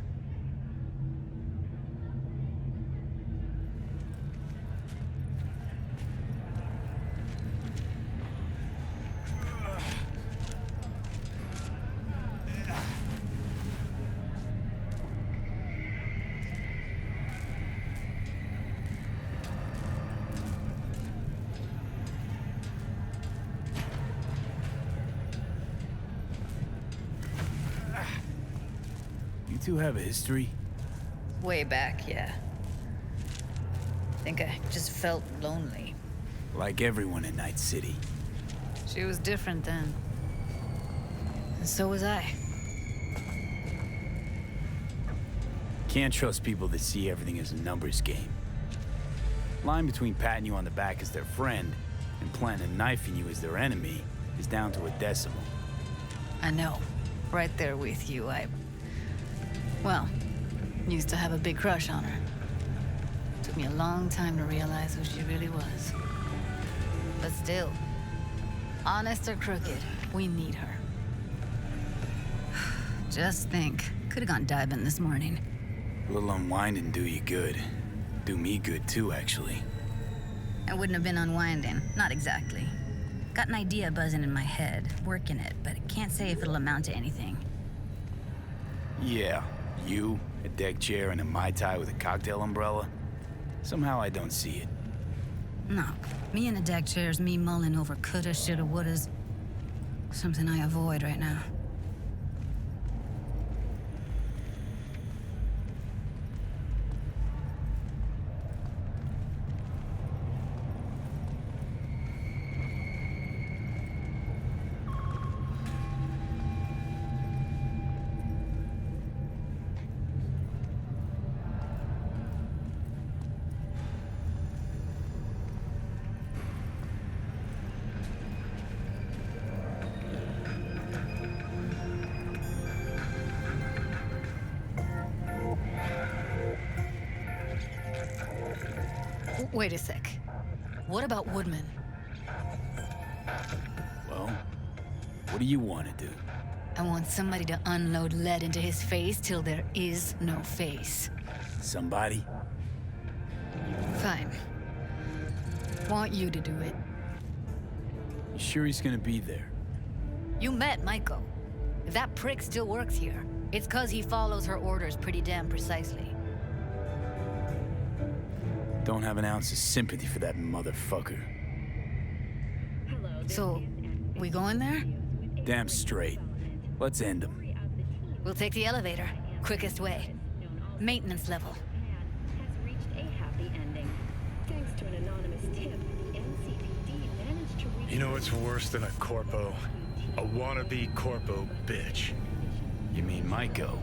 You two have a history? Way back, yeah. Think I just felt lonely. Like everyone in Night City. She was different then. And so was I. Can't trust people that see everything as a numbers game. Line between patting you on the back as their friend and planting a knife in you as their enemy is down to a decimal. I know. Right there with you, well, used to have a big crush on her. Took me a long time to realize who she really was. But still, honest or crooked, we need her. Just think, could have gone diving this morning. A little unwinding do you good. Do me good too, actually. I wouldn't have been unwinding, not exactly. Got an idea buzzing in my head, working it, but I can't say if it'll amount to anything. Yeah, you, a deck chair, and a Mai Tai with a cocktail umbrella. Somehow I don't see it. No. Me in a deck chair's me mulling over coulda, shoulda, wouldas. Something I avoid right now. Wait a sec. What about Woodman? Well, what do you want to do? I want somebody to unload lead into his face till there is no face. Somebody? Fine. Want you to do it. You sure he's gonna be there? You met Maiko. If that prick still works here, it's 'cause he follows her orders pretty damn precisely. Don't have an ounce of sympathy for that motherfucker. So, we going there? Damn straight. Let's end him. We'll take the elevator. Quickest way. Maintenance level. You know what's worse than a corpo? A wannabe corpo bitch. You mean Maiko?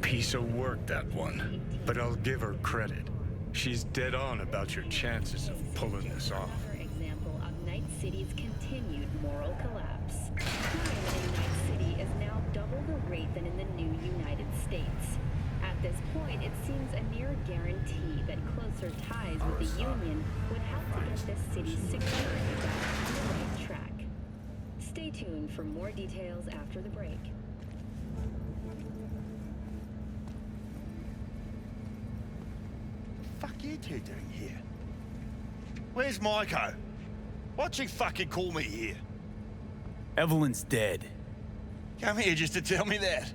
Piece of work, that one. But I'll give her credit. She's dead on about your chances of pulling this off. Example of Night City's continued moral collapse. Crime in Night City is now double the rate than in the new United States. At this point, it seems a near guarantee that closer ties with the Union would help to get this city's security back on the right track. Stay tuned for more details after the break. Fuck you two doing here? Where's Maiko? Why'd she fucking call me here? Evelyn's dead. Come here just to tell me that?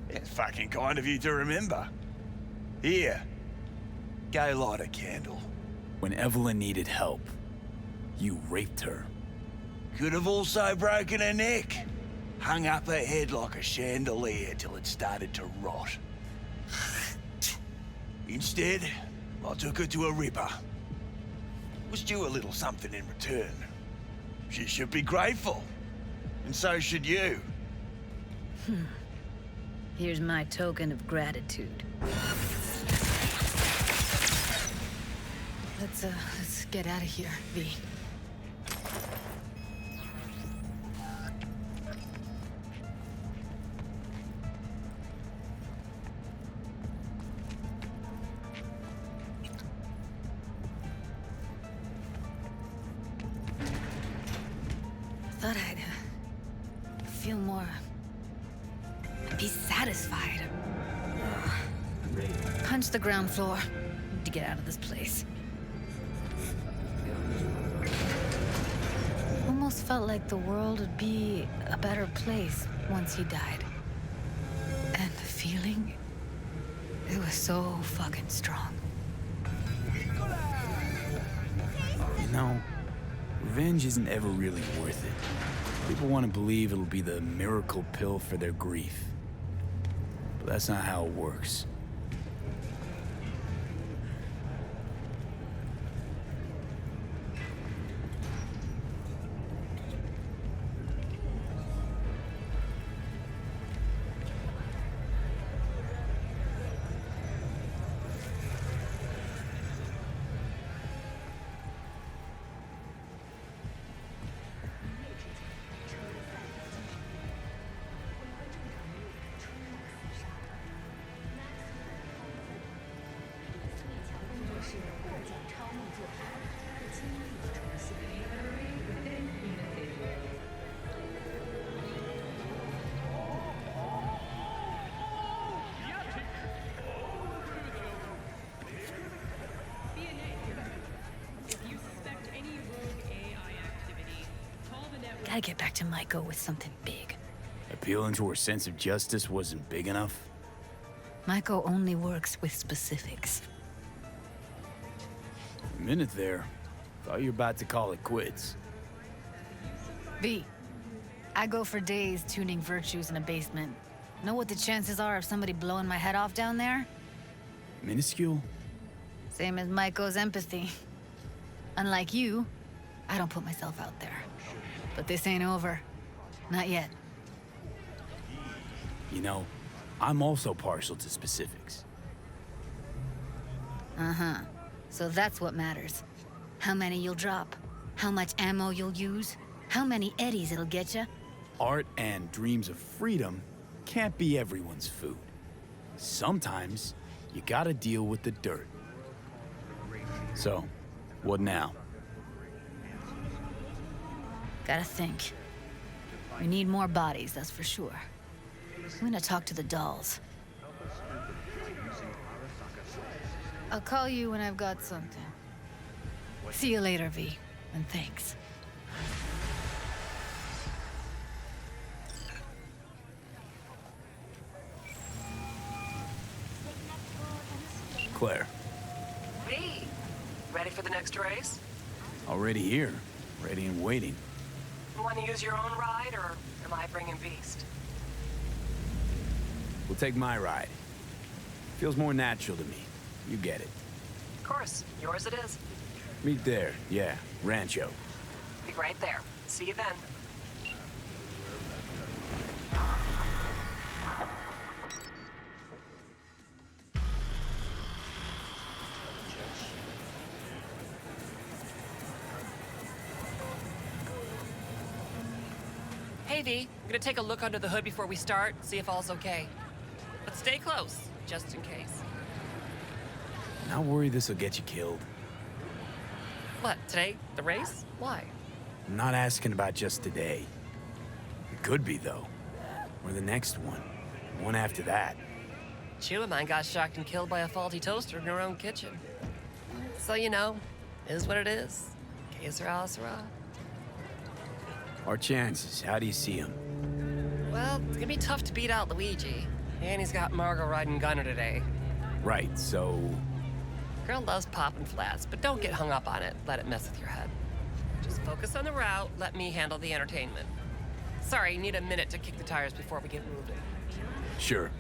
It's fucking kind of you to remember. Here. Go light a candle. When Evelyn needed help, you raped her. Could have also broken her neck. Hung up her head like a chandelier till it started to rot. Instead, I took her to a ripper. Was due a little something in return. She should be grateful. And so should you. Here's my token of gratitude. Let's get out of here, V. Thought I'd feel more... be satisfied. Punch the ground floor. Need to get out of this place. Almost felt like the world would be a better place once he died. And the feeling, it was so fucking strong. You know, revenge isn't ever really worth it. People want to believe it'll be the miracle pill for their grief. But that's not how it works. Gotta get back to Maiko with something big. Appealing to her sense of justice wasn't big enough? Maiko only works with specifics. A minute there. Thought you were about to call it quits. V, I go for days tuning virtues in a basement. Know what the chances are of somebody blowing my head off down there? Minuscule? Same as Maiko's empathy. Unlike you, I don't put myself out there. But this ain't over. Not yet. You know, I'm also partial to specifics. Uh-huh. So that's what matters. How many you'll drop, how much ammo you'll use, how many eddies it'll get you. Art and dreams of freedom can't be everyone's food. Sometimes, you gotta deal with the dirt. So, what now? Gotta think. We need more bodies, that's for sure. I'm gonna talk to the dolls. I'll call you when I've got something. See you later, V, and thanks. Claire. Me? Ready for the next race? Already here. Ready and waiting. Want to use your own ride, or am I bringing Beast? We'll take my ride. Feels more natural to me. You get it. Of course, yours it is. Meet there. Yeah, Rancho. Be right there. See you then. Hey V, I'm gonna take a look under the hood before we start, see if all's okay. But stay close, just in case. Not worried this'll get you killed. What, today? The race? Why? I'm not asking about just today. It could be, though. Or the next one. One after that. Chew of mine got shocked and killed by a faulty toaster in her own kitchen. So, you know, is what it is. Que sera, sera. Our chances, how do you see them? Well, it's gonna be tough to beat out Luigi. And he's got Margot riding Gunner today. Right, so... Girl loves popping flats, but don't get hung up on it. Let it mess with your head. Just focus on the route, let me handle the entertainment. Sorry, need a minute to kick the tires before we get moving. Sure.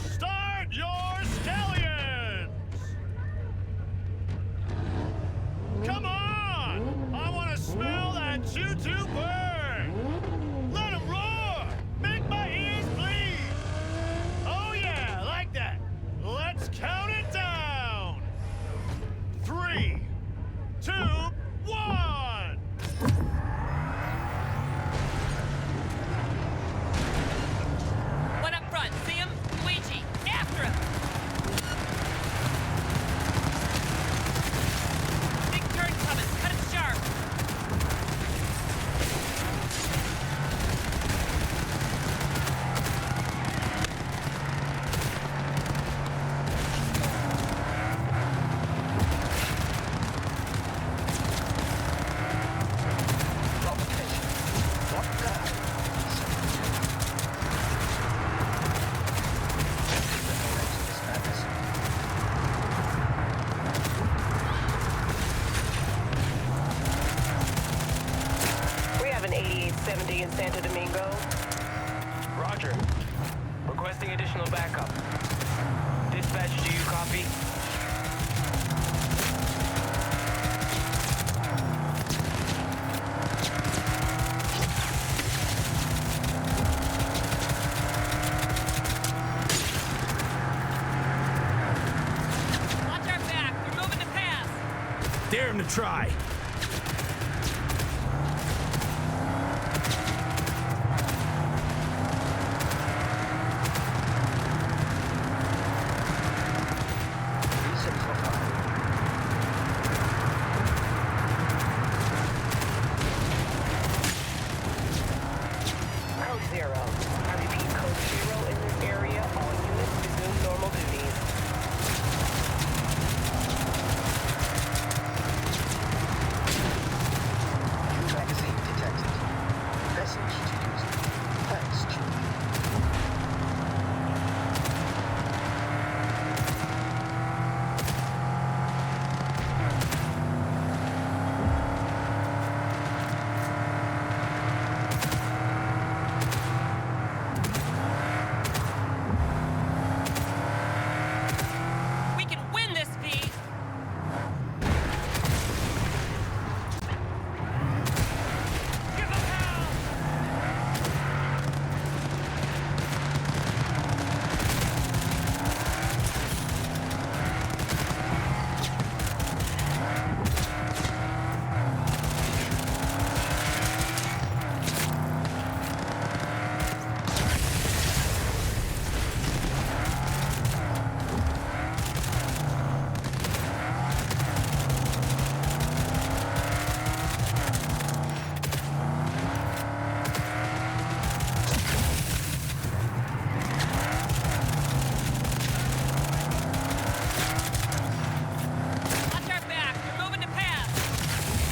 Start your stallions! Come on! I want to smell that choo-choo burn! Let 'em roar! Make my ears bleed! Oh yeah, like that! Let's count it down! 3, 2, 1! One up front, see him? Luigi, after him! Big turn coming, cut it sharp! We have an 8870 in Santo Domingo. Roger. Requesting additional backup. Dispatch, do you copy? Watch our back, we're moving to pass! Dare him to try. Code 0. I repeat, code 0 in this area. All units resume normal duties.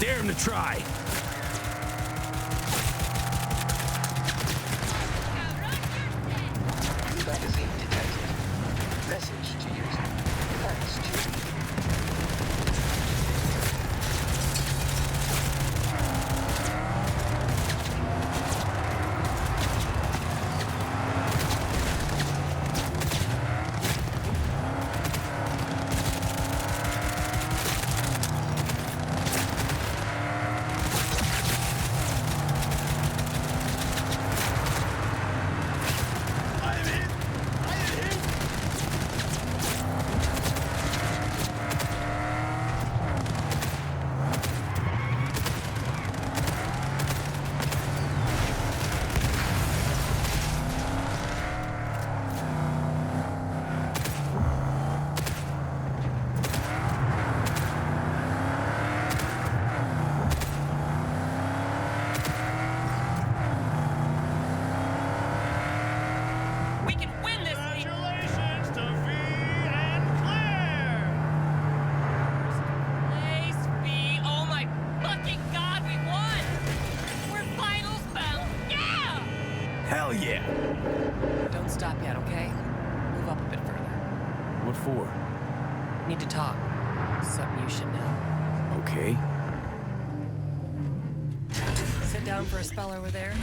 Dare him to try. Magazine detected. Message to user. Thanks, Chief. Hell yeah! Don't stop yet, okay? Move up a bit further. What for? Need to talk. Something you should know. Okay. Sit down for a spell over there.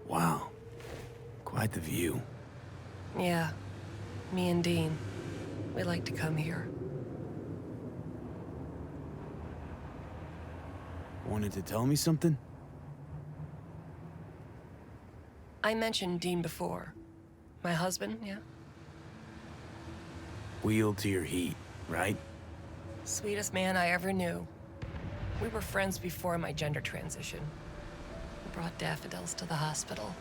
Wow. Quite the view. Yeah. Me and Dean. We like to come here. Wanted to tell me something? I mentioned Dean before. My husband, yeah? Wheel to your heat, right? Sweetest man I ever knew. We were friends before my gender transition. He brought daffodils to the hospital.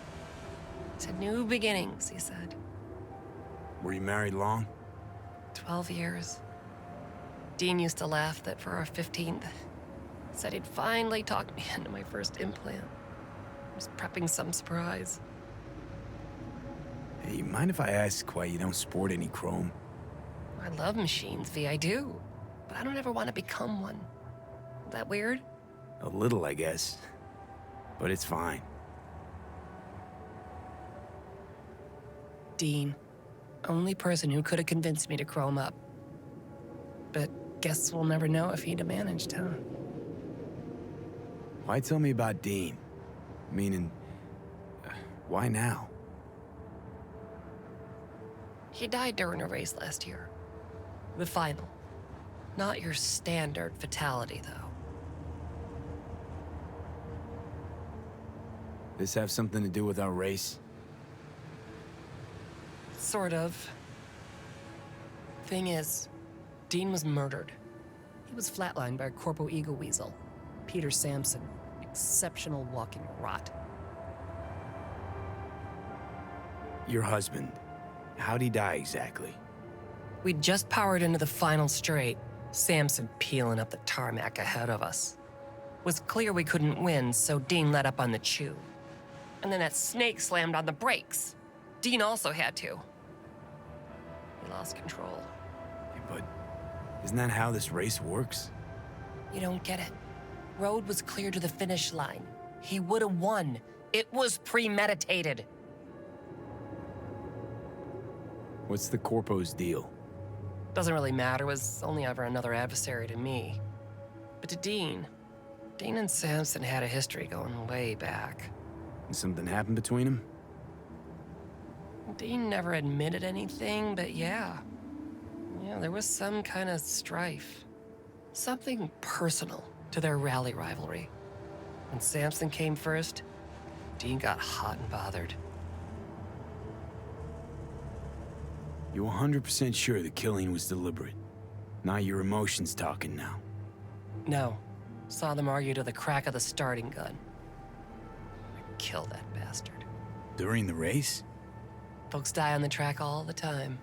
To new beginnings, he said. Were you married long? 12 years. Dean used to laugh that for our 15th, said he'd finally talked me into my first implant. I was prepping some surprise. Hey, mind if I ask why you don't sport any chrome? I love machines, V, I do. But I don't ever want to become one. Is that weird? A little, I guess. But it's fine. Dean. Only person who could have convinced me to chrome up. But guess we'll never know if he'd have managed, huh? Why tell me about Dean? Meaning, why now? He died during a race last year. The final. Not your standard fatality, though. This have something to do with our race? Sort of. Thing is, Dean was murdered. He was flatlined by a Corpo Eagle Weasel, Peter Sampson. Exceptional walking rot. Your husband. How'd he die exactly? We'd just powered into the final straight, Sampson peeling up the tarmac ahead of us. Was clear we couldn't win, so Dean let up on the chew. And then that snake slammed on the brakes. Dean also had to. He lost control. Hey, but isn't that how this race works? You don't get it. Road was clear to the finish line. He would have won. It was premeditated. What's the Corpo's deal? Doesn't really matter, was only ever another adversary to me. But to Dean and Sampson had a history going way back. And something happened between them? Dean never admitted anything, but yeah. Yeah, there was some kind of strife. Something personal to their rally rivalry. When Sampson came first, Dean got hot and bothered. You 100% sure the killing was deliberate? Not your emotions talking now? No. Saw them argue to the crack of the starting gun. I'd kill that bastard. During the race? Folks die on the track all the time.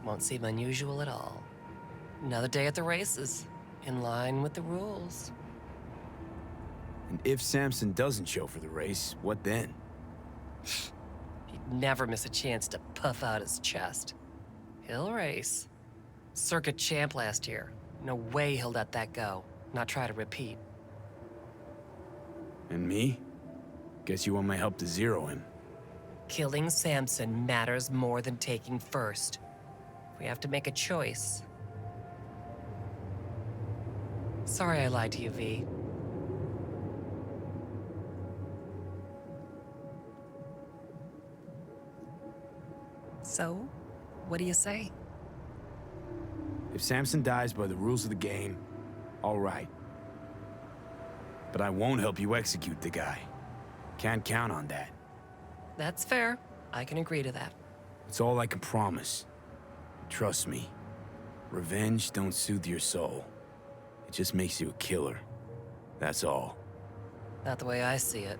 Won't seem unusual at all. Another day at the races. In line with the rules. And if Samson doesn't show for the race, what then? He'd never miss a chance to puff out his chest. He'll race. Circuit champ last year. No way he'll let that go. Not try to repeat. And me? Guess you want my help to zero him. Killing Samson matters more than taking first. We have to make a choice. Sorry I lied to you, V. So, what do you say? If Samson dies by the rules of the game, all right. But I won't help you execute the guy. Can't count on that. That's fair. I can agree to that. It's all I can promise. Trust me. Revenge don't soothe your soul. It just makes you a killer. That's all. Not the way I see it.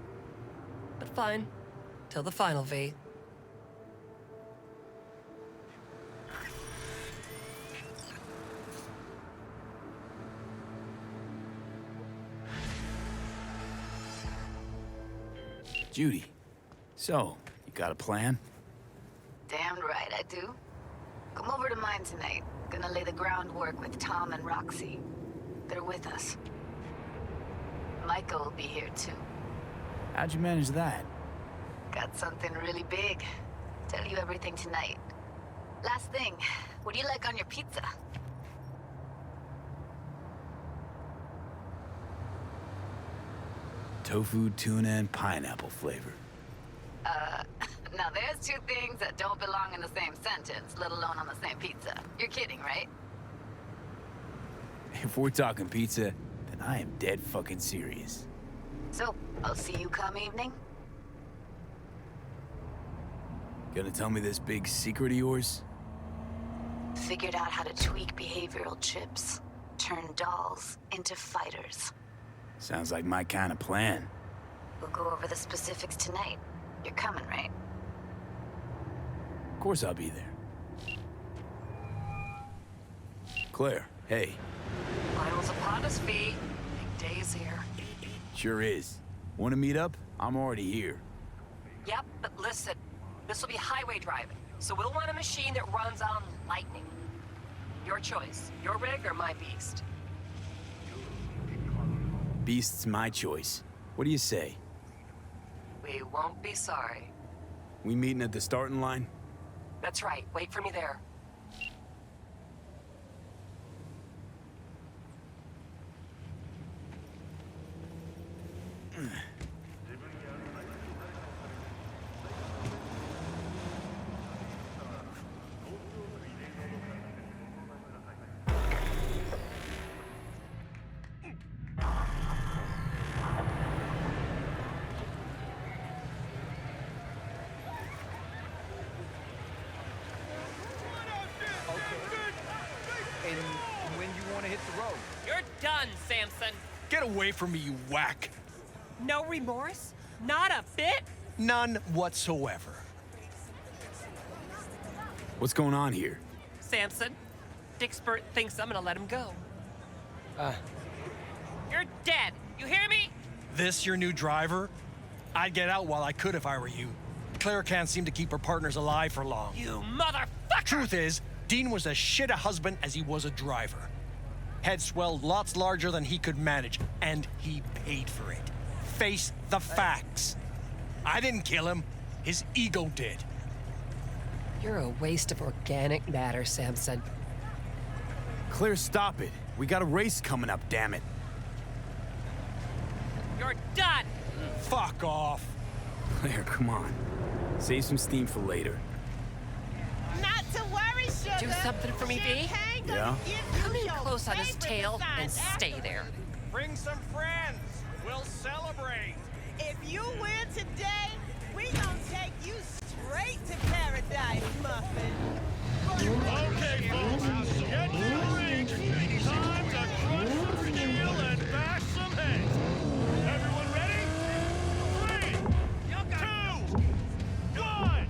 But fine. Till the final, V. Judy, so, you got a plan? Damn right I do. Come over to mine tonight. Gonna lay the groundwork with Tom and Roxy. They're with us. Michael will be here too. How'd you manage that? Got something really big. Tell you everything tonight. Last thing, what do you like on your pizza? Tofu, tuna, and pineapple flavor. Now there's two things that don't belong in the same sentence, let alone on the same pizza. You're kidding, right? If we're talking pizza, then I am dead fucking serious. So, I'll see you come evening? Gonna tell me this big secret of yours? Figured out how to tweak behavioral chips. Turn dolls into fighters. Sounds like my kind of plan. We'll go over the specifics tonight. You're coming, right? Of course I'll be there. Claire, hey. Finals upon us, V. Big day is here. Sure is. Want to meet up? I'm already here. Yep, but listen. This will be highway driving, so we'll want a machine that runs on lightning. Your choice. Your rig or my beast? Beast's my choice. What do you say? We won't be sorry. We meeting at the starting line? That's right. Wait for me there. And when you want to hit the road. You're done, Samson. Get away from me, you whack. No remorse? Not a bit? None whatsoever. What's going on here? Samson, Dickspert thinks I'm gonna let him go. You're dead. You hear me? This your new driver? I'd get out while I could if I were you. Claire can't seem to keep her partners alive for long. You motherfucker! Truth is, Dean was as shit a husband as he was a driver. Head swelled lots larger than he could manage, and he paid for it. Face the facts. I didn't kill him. His ego did. You're a waste of organic matter, Samson. Claire, stop it. We got a race coming up, damn it. You're done! Fuck off. Claire, come on. Save some steam for later. Not to worry, sugar. Do something for me, V? Yeah? Come in close on his tail and stay there. Bring some friends. We'll celebrate. If you win today, we gonna take you straight to paradise, Muffin. Okay, folks, get to the ring. Time to crush some steel and bash some heads. Everyone ready? 3, 2, 1.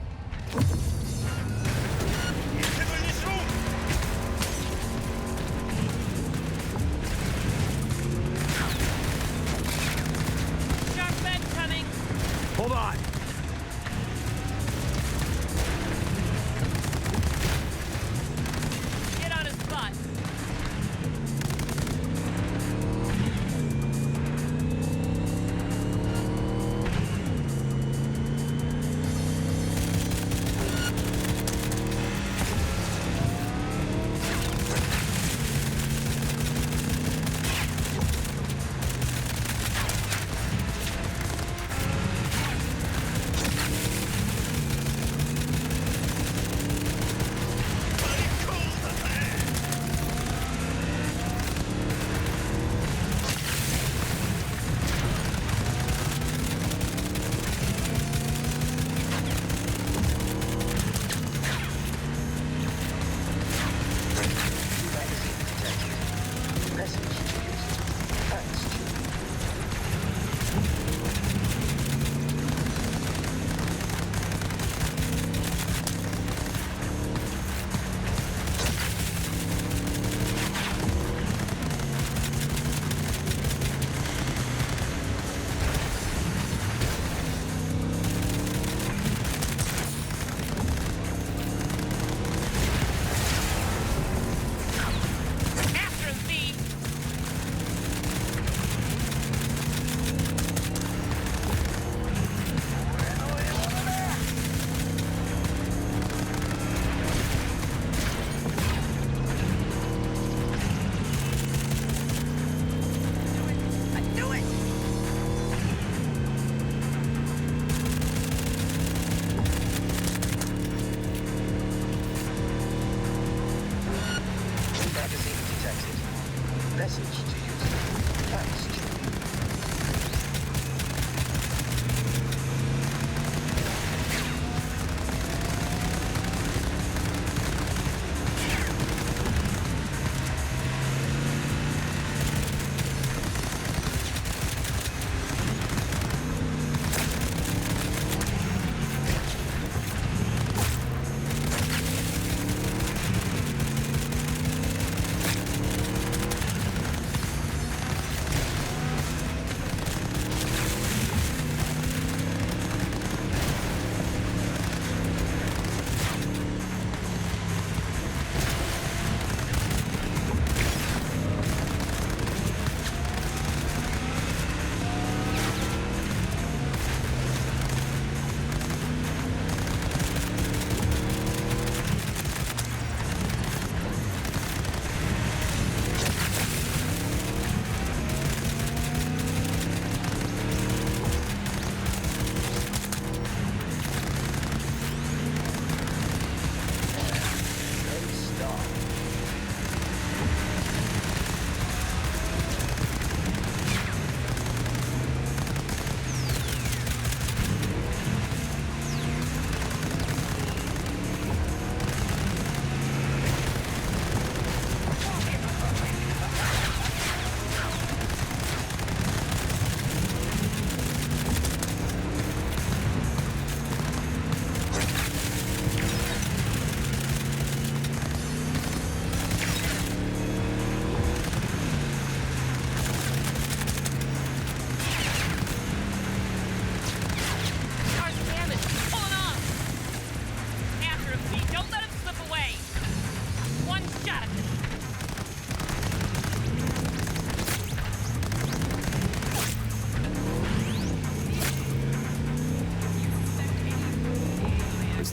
Message to user. Text.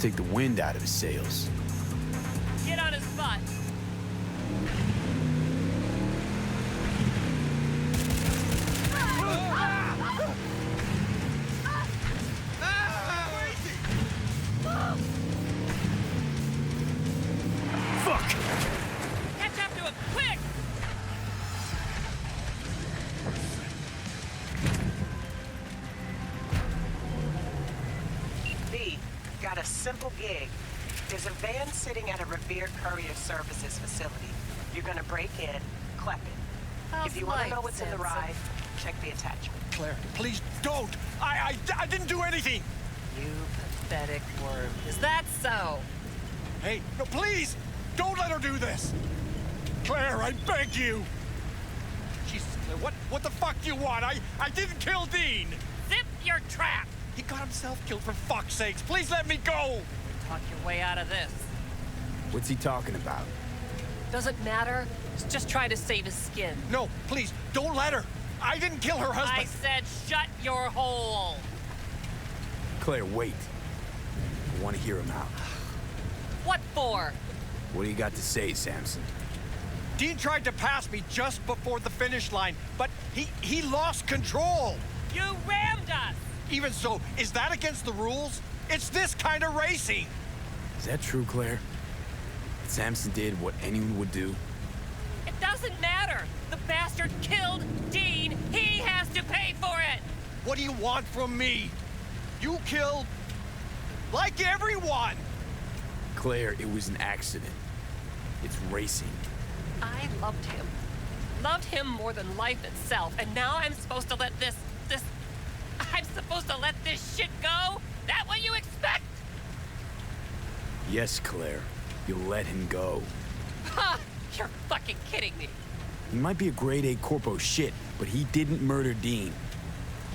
Take the wind out of his sails. Get on his butt. Fuck! Catch up to him, quick! V, got a simple gig. There's a van sitting at a revered courier services facility. You're gonna break in, clep it. If you want to know what's in the ride, check the attachment. Claire, please don't! I didn't do anything! You pathetic worm. Is that so? Hey, no, please! Don't let her do this! Claire, I beg you! Jesus, Claire, what the fuck do you want? I didn't kill Dean! Zip your trap! He got himself killed, for fuck's sakes! Please let me go! Talk your way out of this. What's he talking about? Doesn't matter. He's just trying to save his skin. No, please, don't let her! I didn't kill her husband! I said shut your hole! Claire, wait. I want to hear him out. What for? What do you got to say, Samson? Dean tried to pass me just before the finish line, but he lost control! You rammed us! Even so, is that against the rules? It's this kind of racing! Is that true, Claire? That Samson did what anyone would do? It doesn't matter! The bastard killed Dean! He has to pay for it! What do you want from me? You killed... like everyone! Claire, it was an accident. It's racing. I loved him. Loved him more than life itself, and now I'm supposed to let this... I'm supposed to let this shit go? That what you expect? Yes, Claire. You'll let him go. Ha! You're fucking kidding me. He might be a grade A corpo shit, but he didn't murder Dean.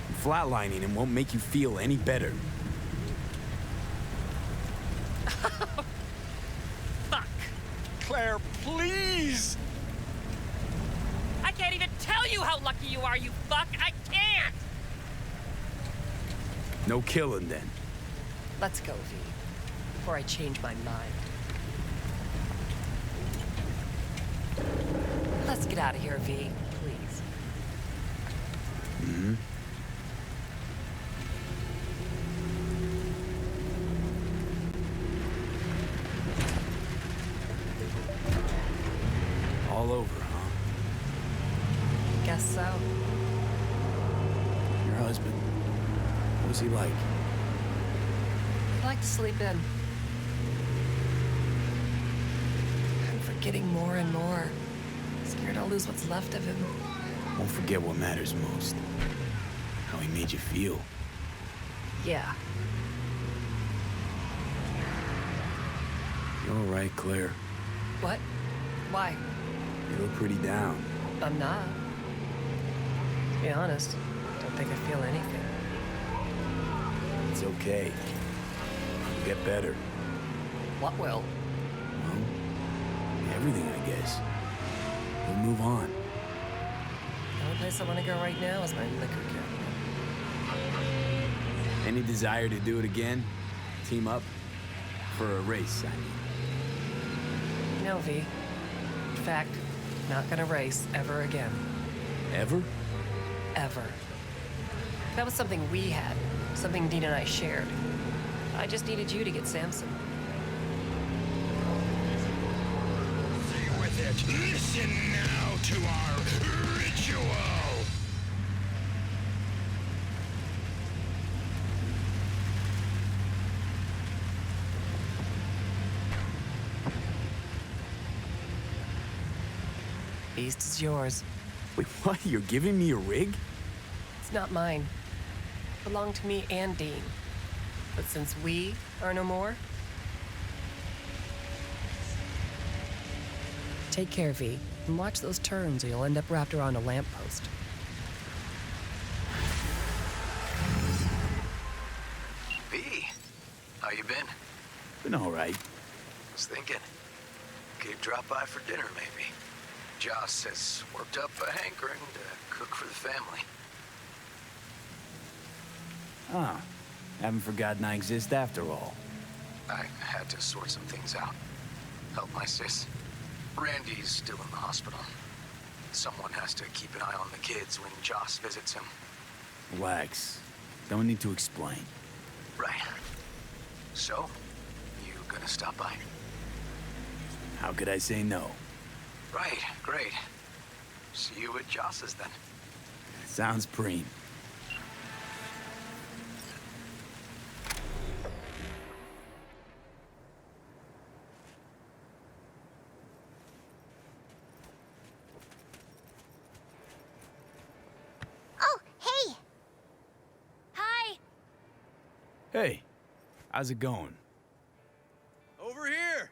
And flatlining him won't make you feel any better. Fuck. Claire, please! I can't even tell you how lucky you are, you fuck! I can't! No killing, then. Let's go, V. Before I change my mind. Let's get out of here, V. Please. Mm-hmm. All over, huh? Guess so. Your husband, what was he like? I like to sleep in. I'm forgetting more and more. Scared I'll lose what's left of him. Won't forget what matters most. How he made you feel. Yeah. You all right, Claire? What? Why? You look pretty down. I'm not. To be honest, don't think I feel anything. It's okay. You'll get better. What will? Well, everything, I guess. We'll move on. The only place I want to go right now is my liquor cabinet. Any desire to do it again? Team up? For a race, I mean. No, V. In fact, not gonna race ever again. Ever? Ever. That was something we had, something Dean and I shared. I just needed you to get Samson. See with it. Listen now to our ritual. Beast is yours. Wait, what? You're giving me a rig? It's not mine. It belonged to me and Dean. But since we are no more, take care, V, and watch those turns or you'll end up wrapped around a lamppost. V, how you been? Been all right. Was thinking. Could drop by for dinner, maybe. Joss has worked up a hankering to cook for the family. Ah, haven't forgotten I exist after all. I had to sort some things out. Help my sis. Randy's still in the hospital. Someone has to keep an eye on the kids when Joss visits him. Relax. Don't need to explain. Right. So, you gonna stop by? How could I say no? Right, great. See you at Joss's then. Sounds preem. Oh, hey! Hi! Hey, how's it going? Over here!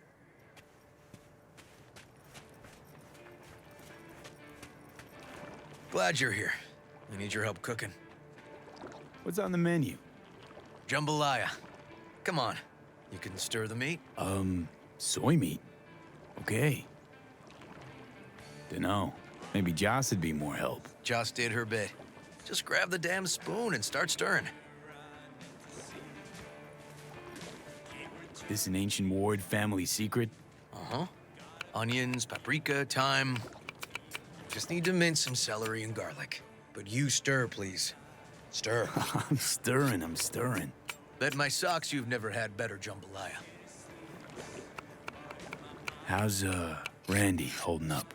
Glad you're here. I need your help cooking. What's on the menu? Jambalaya. Come on. You can stir the meat? Soy meat. Okay. Dunno. Maybe Joss would be more help. Joss did her bit. Just grab the damn spoon and start stirring. This an ancient Ward family secret? Uh-huh. Onions, paprika, thyme. Just need to mince some celery and garlic. But you stir, please. Stir. I'm stirring. Bet my socks you've never had better jambalaya. How's, Randy holding up?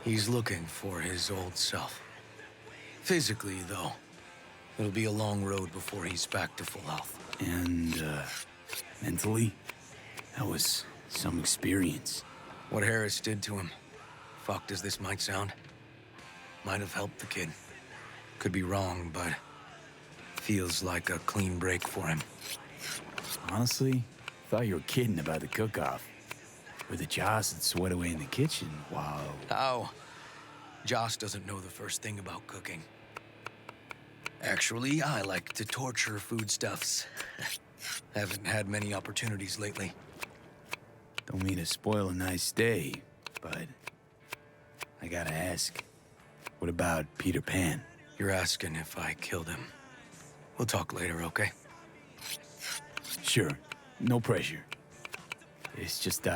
He's looking for his old self. Physically, though. It'll be a long road before he's back to full health. And, mentally? That was some experience. What Harris did to him, fucked as this might sound, might have helped the kid. Could be wrong, but feels like a clean break for him. Honestly, thought you were kidding about the cook-off. Where the Joss would sweat away in the kitchen, wow. How? Joss doesn't know the first thing about cooking. Actually, I like to torture foodstuffs. Haven't had many opportunities lately. Don't mean to spoil a nice day, but I gotta ask. What about Peter Pan? You're asking if I killed him. We'll talk later, okay? Sure. No pressure. It's just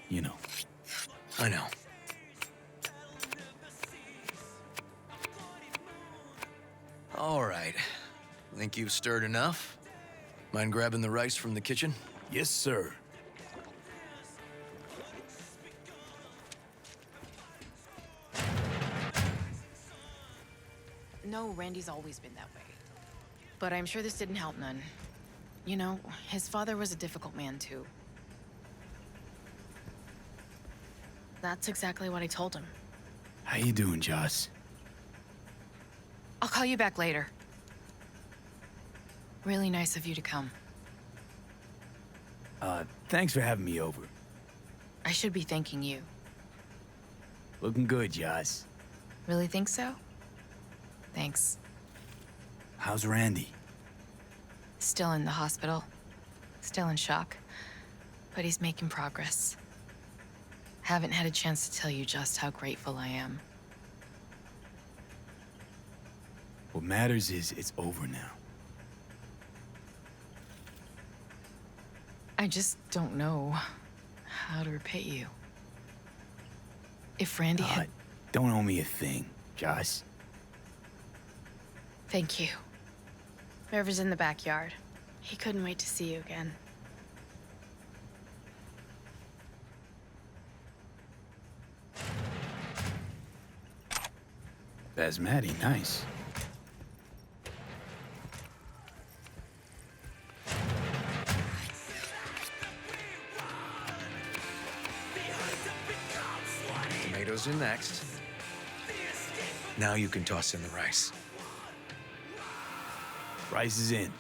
you know. I know. All right. Think you've stirred enough? Mind grabbing the rice from the kitchen? Yes, sir. No, Randy's always been that way. But I'm sure this didn't help none. You know, his father was a difficult man, too. That's exactly what I told him. How you doing, Joss? I'll call you back later. Really nice of you to come. Thanks for having me over. I should be thanking you. Looking good, Joss. Really think so? Thanks. How's Randy? Still in the hospital. Still in shock. But he's making progress. Haven't had a chance to tell you just how grateful I am. What matters is it's over now. I just don't know how to repay you. If Randy had... Don't owe me a thing, Joss. Thank you. River's in the backyard. He couldn't wait to see you again. Basmati, nice. Tomatoes are next. Now you can toss in the rice. Rice is in.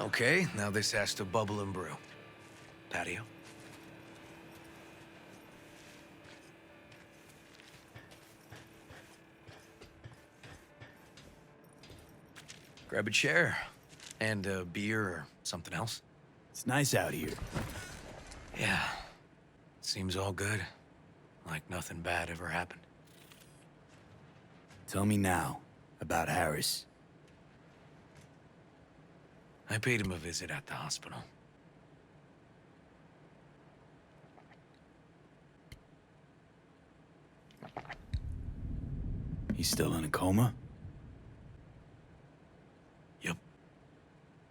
Okay, now this has to bubble and brew. Patio. Grab a chair. And a beer or something else. It's nice out here. Yeah. Seems all good. Like nothing bad ever happened. Tell me now about Harris. I paid him a visit at the hospital. He's still in a coma? Yep.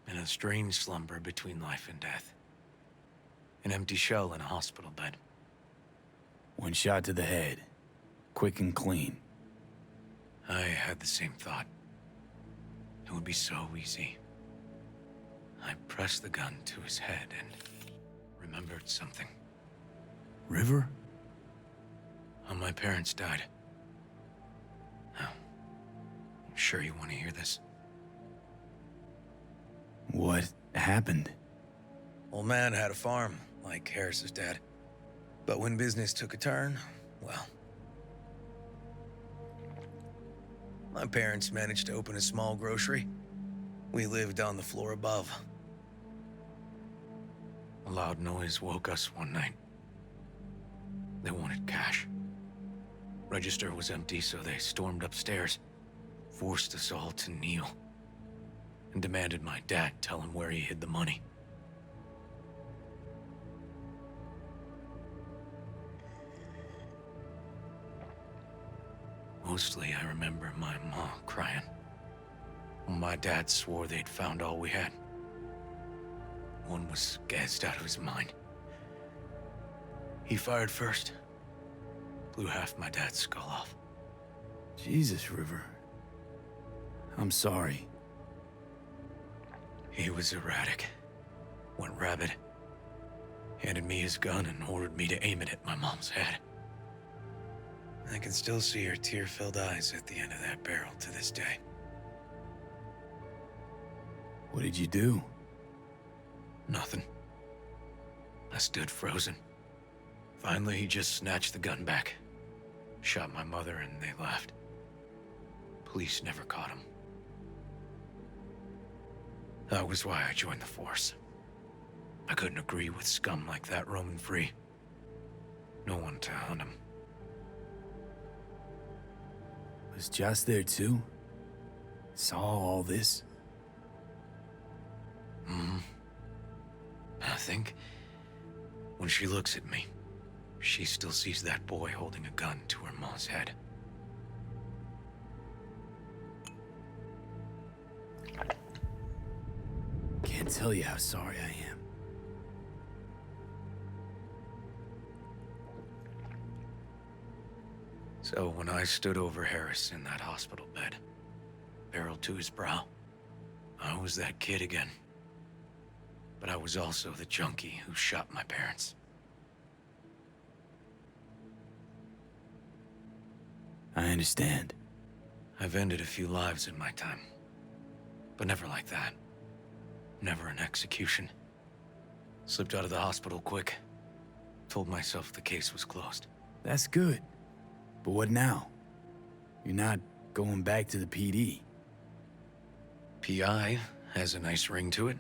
In a strange slumber between life and death. An empty shell in a hospital bed. One shot to the head. Quick and clean. I had the same thought. It would be so easy. I pressed the gun to his head and remembered something. River? How my parents died. Now, I'm sure you want to hear this. What happened? Old man had a farm, like Harris's dad. But when business took a turn, well... My parents managed to open a small grocery. We lived on the floor above. A loud noise woke us one night. They wanted cash. Register was empty, so they stormed upstairs, forced us all to kneel, and demanded my dad tell him where he hid the money. Mostly, I remember my ma crying. My dad swore they'd found all we had. One was gassed out of his mind. He fired first. Blew half my dad's skull off. Jesus, River. I'm sorry. He was erratic. Went rabid. Handed me his gun and ordered me to aim it at my mom's head. I can still see her tear-filled eyes at the end of that barrel to this day. What did you do? Nothing. I stood frozen. Finally, he just snatched the gun back. Shot my mother and they left. Police never caught him. That was why I joined the force. I couldn't agree with scum like that roaming free. No one to hunt him. Was Joss there too? Saw all this? I think when she looks at me, she still sees that boy holding a gun to her ma's head. Can't tell you how sorry I am. So when I stood over Harris in that hospital bed, apparel to his brow. I was that kid again. But I was also the junkie who shot my parents. I understand. I've ended a few lives in my time. But never like that. Never an execution. Slipped out of the hospital quick. Told myself the case was closed. That's good. But what now? You're not going back to the PD. PI has a nice ring to it.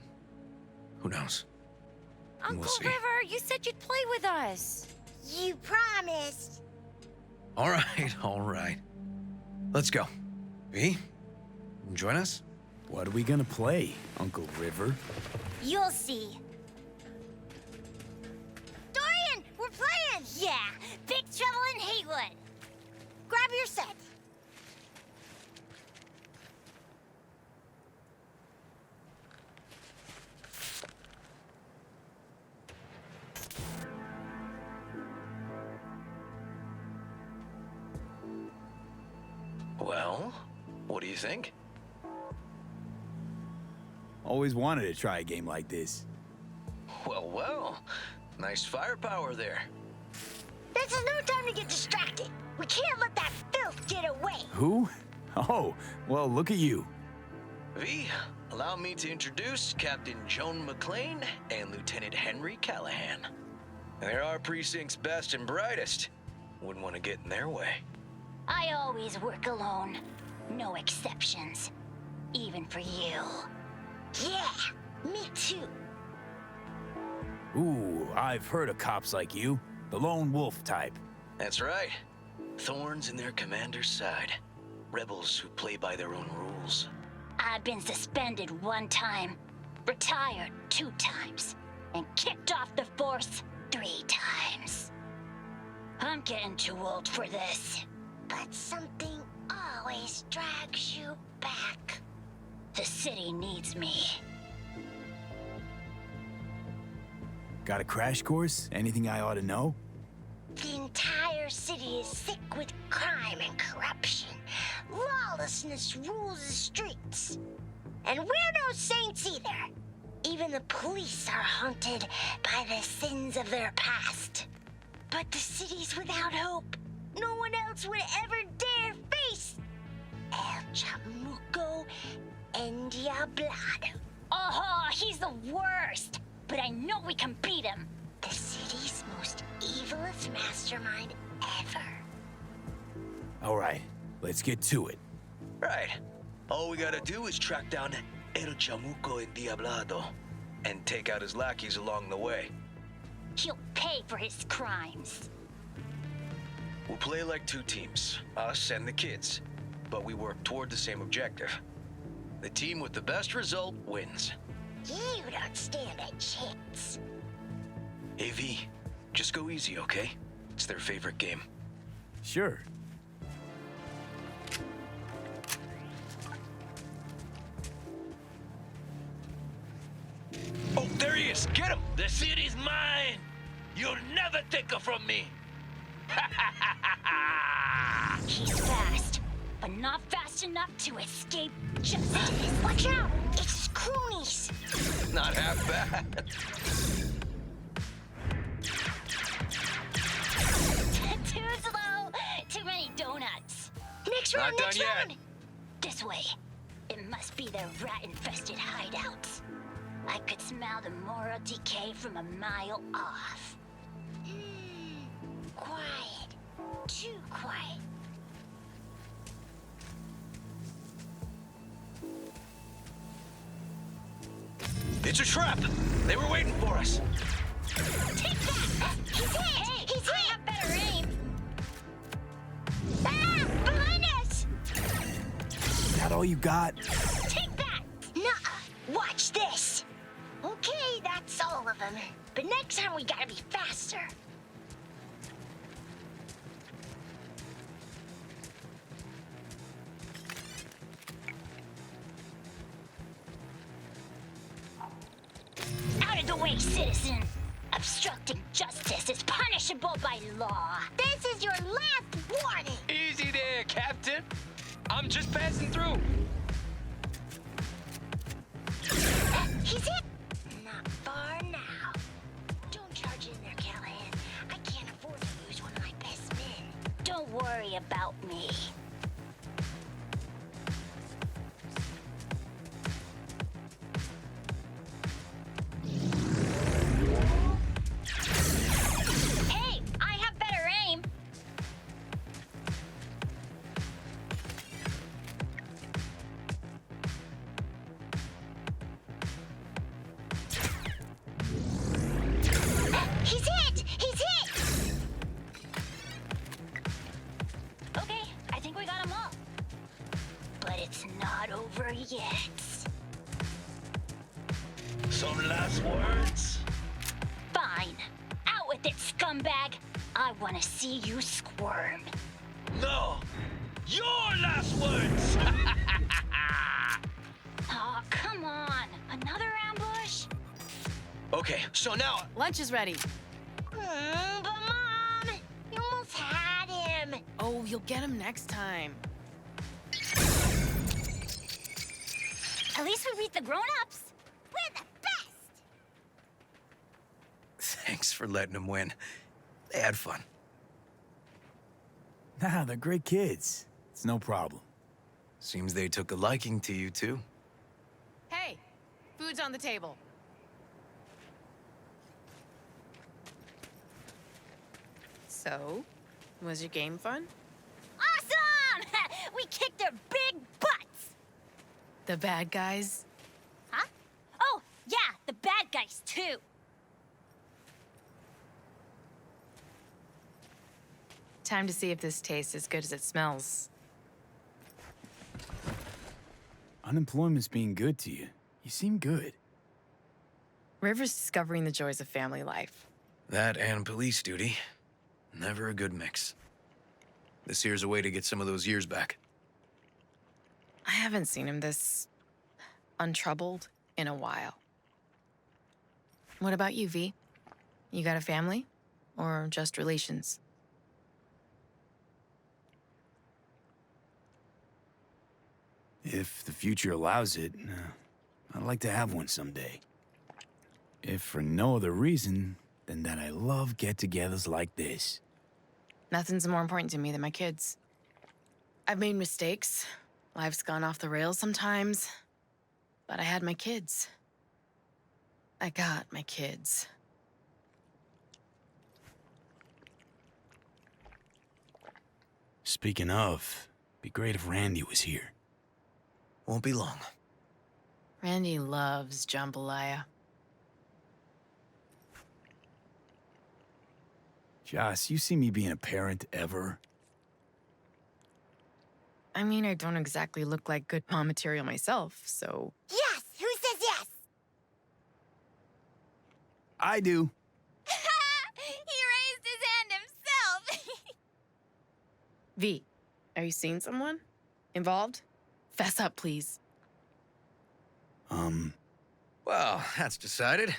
Who knows? Uncle We'll see. River, you said you'd play with us. You promised. All right, all right. Let's go. V, join us? What are we gonna play, Uncle River? You'll see. Dorian, we're playing! Yeah, Big Trouble in Haywood. Grab your set. Well, what do you think? Always wanted to try a game like this. Well, well. Nice firepower there. This is no time to get distracted. We can't let that filth get away. Who? Oh, well, look at you. V, allow me to introduce Captain Joan McLean and Lieutenant Henry Callahan. They're our precinct's best and brightest. Wouldn't want to get in their way. I always work alone. No exceptions. Even for you. Yeah, me too. Ooh, I've heard of cops like you. The lone wolf type. That's right. Thorns in their commander's side. Rebels who play by their own rules. I've been suspended 1 time, retired 2 times, and kicked off the force 3 times. I'm getting too old for this. But something always drags you back. The city needs me. Got a crash course? Anything I ought to know? The entire city is sick with crime and corruption. Lawlessness rules the streets. And we're no saints either. Even the police are haunted by the sins of their past. But the city's without hope. No one else would ever dare face El Chamuco and Diablado. Oh, he's the worst. But I know we can beat him. The city's most evilest mastermind ever. All right, let's get to it. Right. All we gotta do is track down El Chamuco and Diablado and take out his lackeys along the way. He'll pay for his crimes. We'll play like 2 teams, us and the kids, but we work toward the same objective. The team with the best result wins. You don't stand a chance. AV, just go easy, okay? It's their favorite game. Sure. Oh, there he is! Get him! The city's mine! You'll never take her from me! He's fast, but not fast enough to escape justice. Watch out! It's cronies! Not half bad. Too slow! Too many donuts! Next Not round, done next yet. round! This way. It must be their rat-infested hideouts. I could smell the moral decay from a mile off. Quiet. Too quiet. It's a trap! They were waiting for us. Take that! He's hit! Hey, he's hit! I have better aim! Ah! Behind us! Is that all you got? Take that! Nuh-uh. Watch this! Okay, that's all of them. But next time we gotta be faster. Out of the way, citizen! Obstructing justice is punishable by law. This is your last warning! Easy there, Captain. I'm just passing through. He's it? Not far now. Don't charge in there, Callahan. I can't afford to lose one of my best men. Don't worry about me. Hey, I have better aim. He's hit! He's hit! Okay, I think we got him all. But it's not over yet. Some last words? Fine. Out with it, scumbag. I want to see you squirm. No! Your last words! Aw, come on. Another ambush? Okay, so now... Lunch is ready. But Mom, you almost had him. Oh, you'll get him next time. At least we beat the grown-ups. We're the best. Thanks for letting them win. They had fun. Nah, they're great kids. It's no problem. Seems they took a liking to you, too. Hey, food's on the table. So, was your game fun? Awesome! We kicked their big butts. The bad guys? Huh? Oh, yeah, the bad guys, too. Time to see if this tastes as good as it smells. Unemployment's being good to you. You seem good. River's discovering the joys of family life. That and police duty. Never a good mix. This here's a way to get some of those years back. I haven't seen him this untroubled in a while. What about you, V? You got a family? Or just relations? If the future allows it, I'd like to have one someday. If for no other reason than that I love get-togethers like this. Nothing's more important to me than my kids. I've made mistakes. Life's gone off the rails sometimes. But I had my kids. I got my kids. Speaking of, be great if Randy was here. Won't be long. Randy loves jambalaya. Joss, you see me being a parent ever? I mean, I don't exactly look like good mom material myself, so... Yes! Who says yes? I do. He raised his hand himself! V, are you seeing someone? Involved? Fess up, please. Well, that's decided.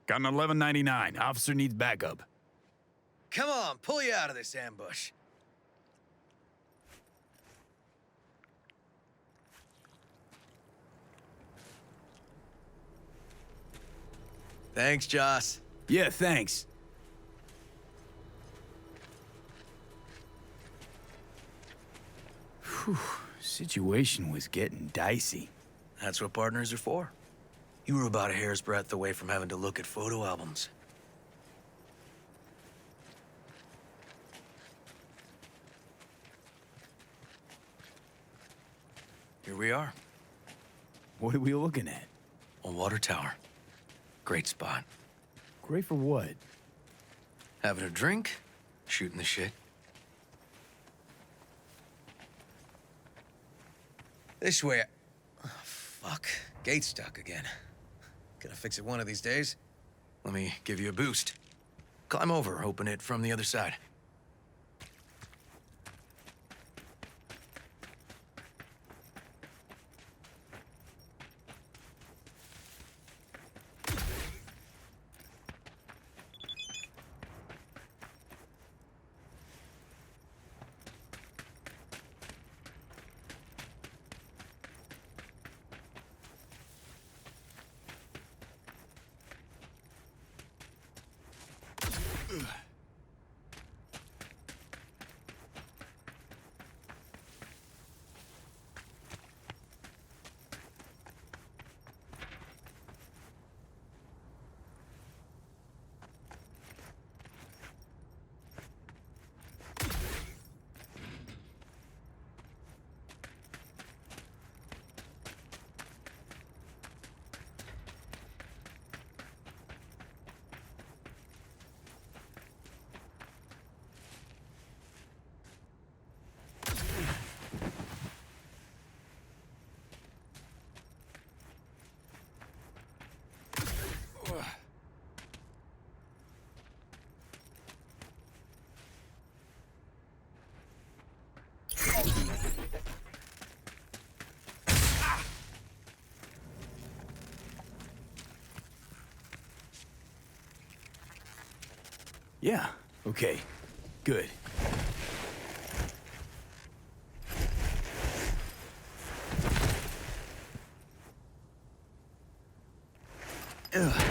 Got an $11.99. Officer needs backup. Come on, pull you out of this ambush. Thanks, Joss. Yeah, thanks. Whew, situation was getting dicey. That's what partners are for. You were about a hair's breadth away from having to look at photo albums. Here we are. What are we looking at? A water tower. Great spot. Great for what? Having a drink, shooting the shit. This way. Oh, fuck. Gate's stuck again. Gonna fix it one of these days. Let me give you a boost. Climb over, open it from the other side. Yeah, okay. Good. Ugh.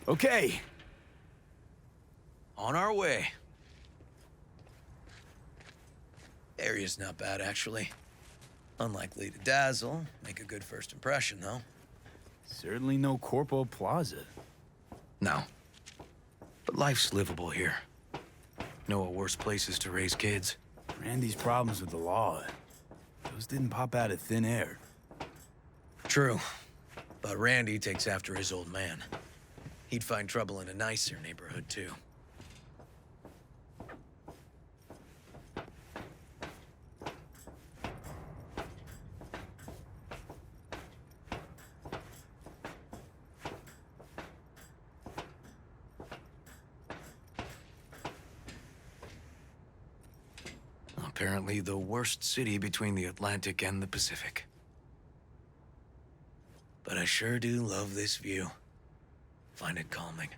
Okay. On our way. Area's not bad, actually. Unlikely to dazzle. Make a good first impression, though. Certainly no Corpo Plaza. No. But life's livable here. Know of worse places to raise kids. Randy's problems with the law. Those didn't pop out of thin air. True. But Randy takes after his old man. He'd find trouble in a nicer neighborhood, too. Apparently the worst city between the Atlantic and the Pacific. But I sure do love this view. Find it calming.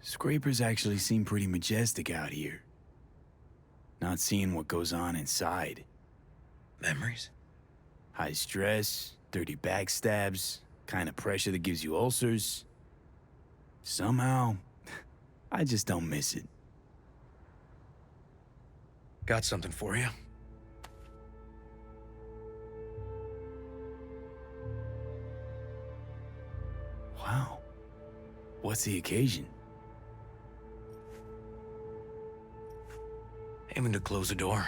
Scrapers actually seem pretty majestic out here. Not seeing what goes on inside. Memories? High stress, dirty backstabs, kind of pressure that gives you ulcers. Somehow, I just don't miss it. Got something for you. Wow. What's the occasion? Aiming to close the door.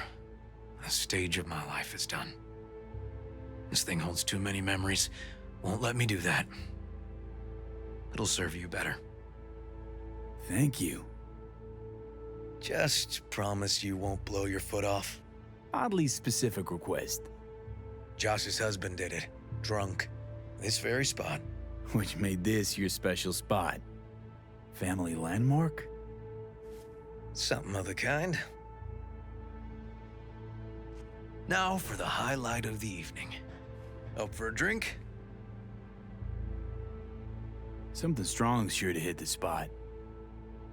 A stage of my life is done. This thing holds too many memories. Won't let me do that. It'll serve you better. Thank you. Just promise you won't blow your foot off. Oddly specific request. Josh's husband did it. Drunk. This very spot. Which made this your special spot. Family landmark? Something of the kind. Now for the highlight of the evening. Up for a drink? Something strong's sure to hit the spot.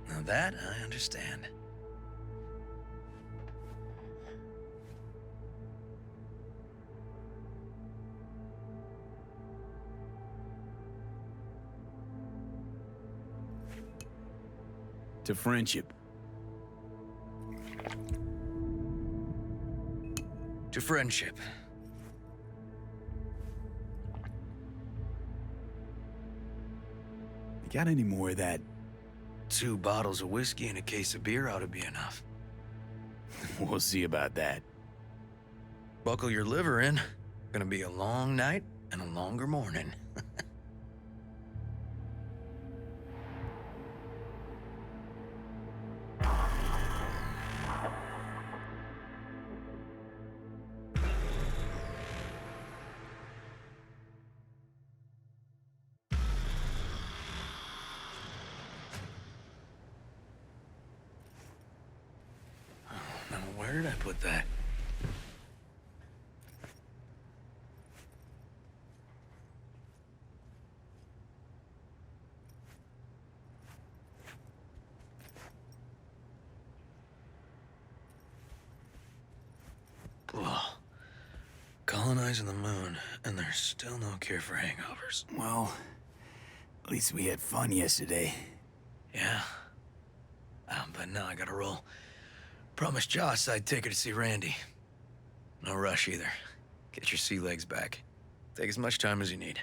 Now that I understand. To friendship. To friendship. You got any more of that? 2 bottles of whiskey and a case of beer ought to be enough. We'll see about that. Buckle your liver in. Gonna be a long night and a longer morning. Now, where did I put that? Ugh. Colonizing the moon, and there's still no cure for hangovers. Well, at least we had fun yesterday. Yeah. But now I gotta roll. Promised Joss I'd take her to see Randy. No rush either. Get your sea legs back. Take as much time as you need.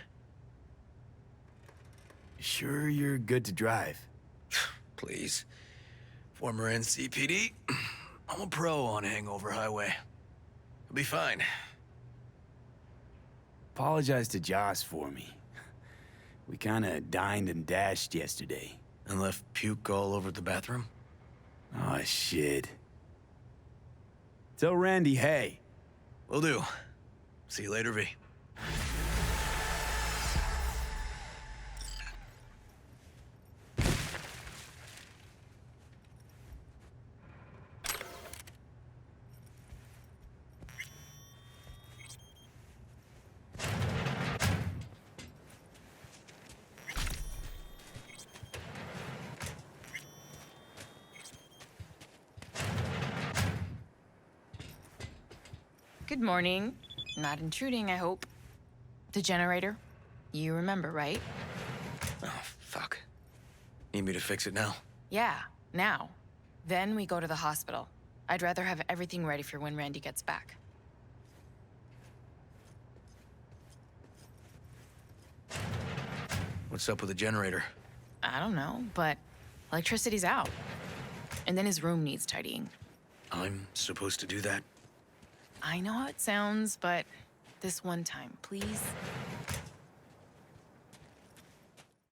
Sure you're good to drive? Please. Former NCPD. I'm a pro on Hangover Highway. I'll be fine. Apologize to Joss for me. We kinda dined and dashed yesterday. And left puke all over the bathroom? Oh, shit. Tell Randy, hey. Will do. See you later, V. Good morning. Not intruding, I hope. The generator? You remember, right? Oh, fuck. Need me to fix it now? Yeah, now. Then we go to the hospital. I'd rather have everything ready for when Randy gets back. What's up with the generator? I don't know, but electricity's out. And then his room needs tidying. I'm supposed to do that? I know how it sounds, but this one time, please.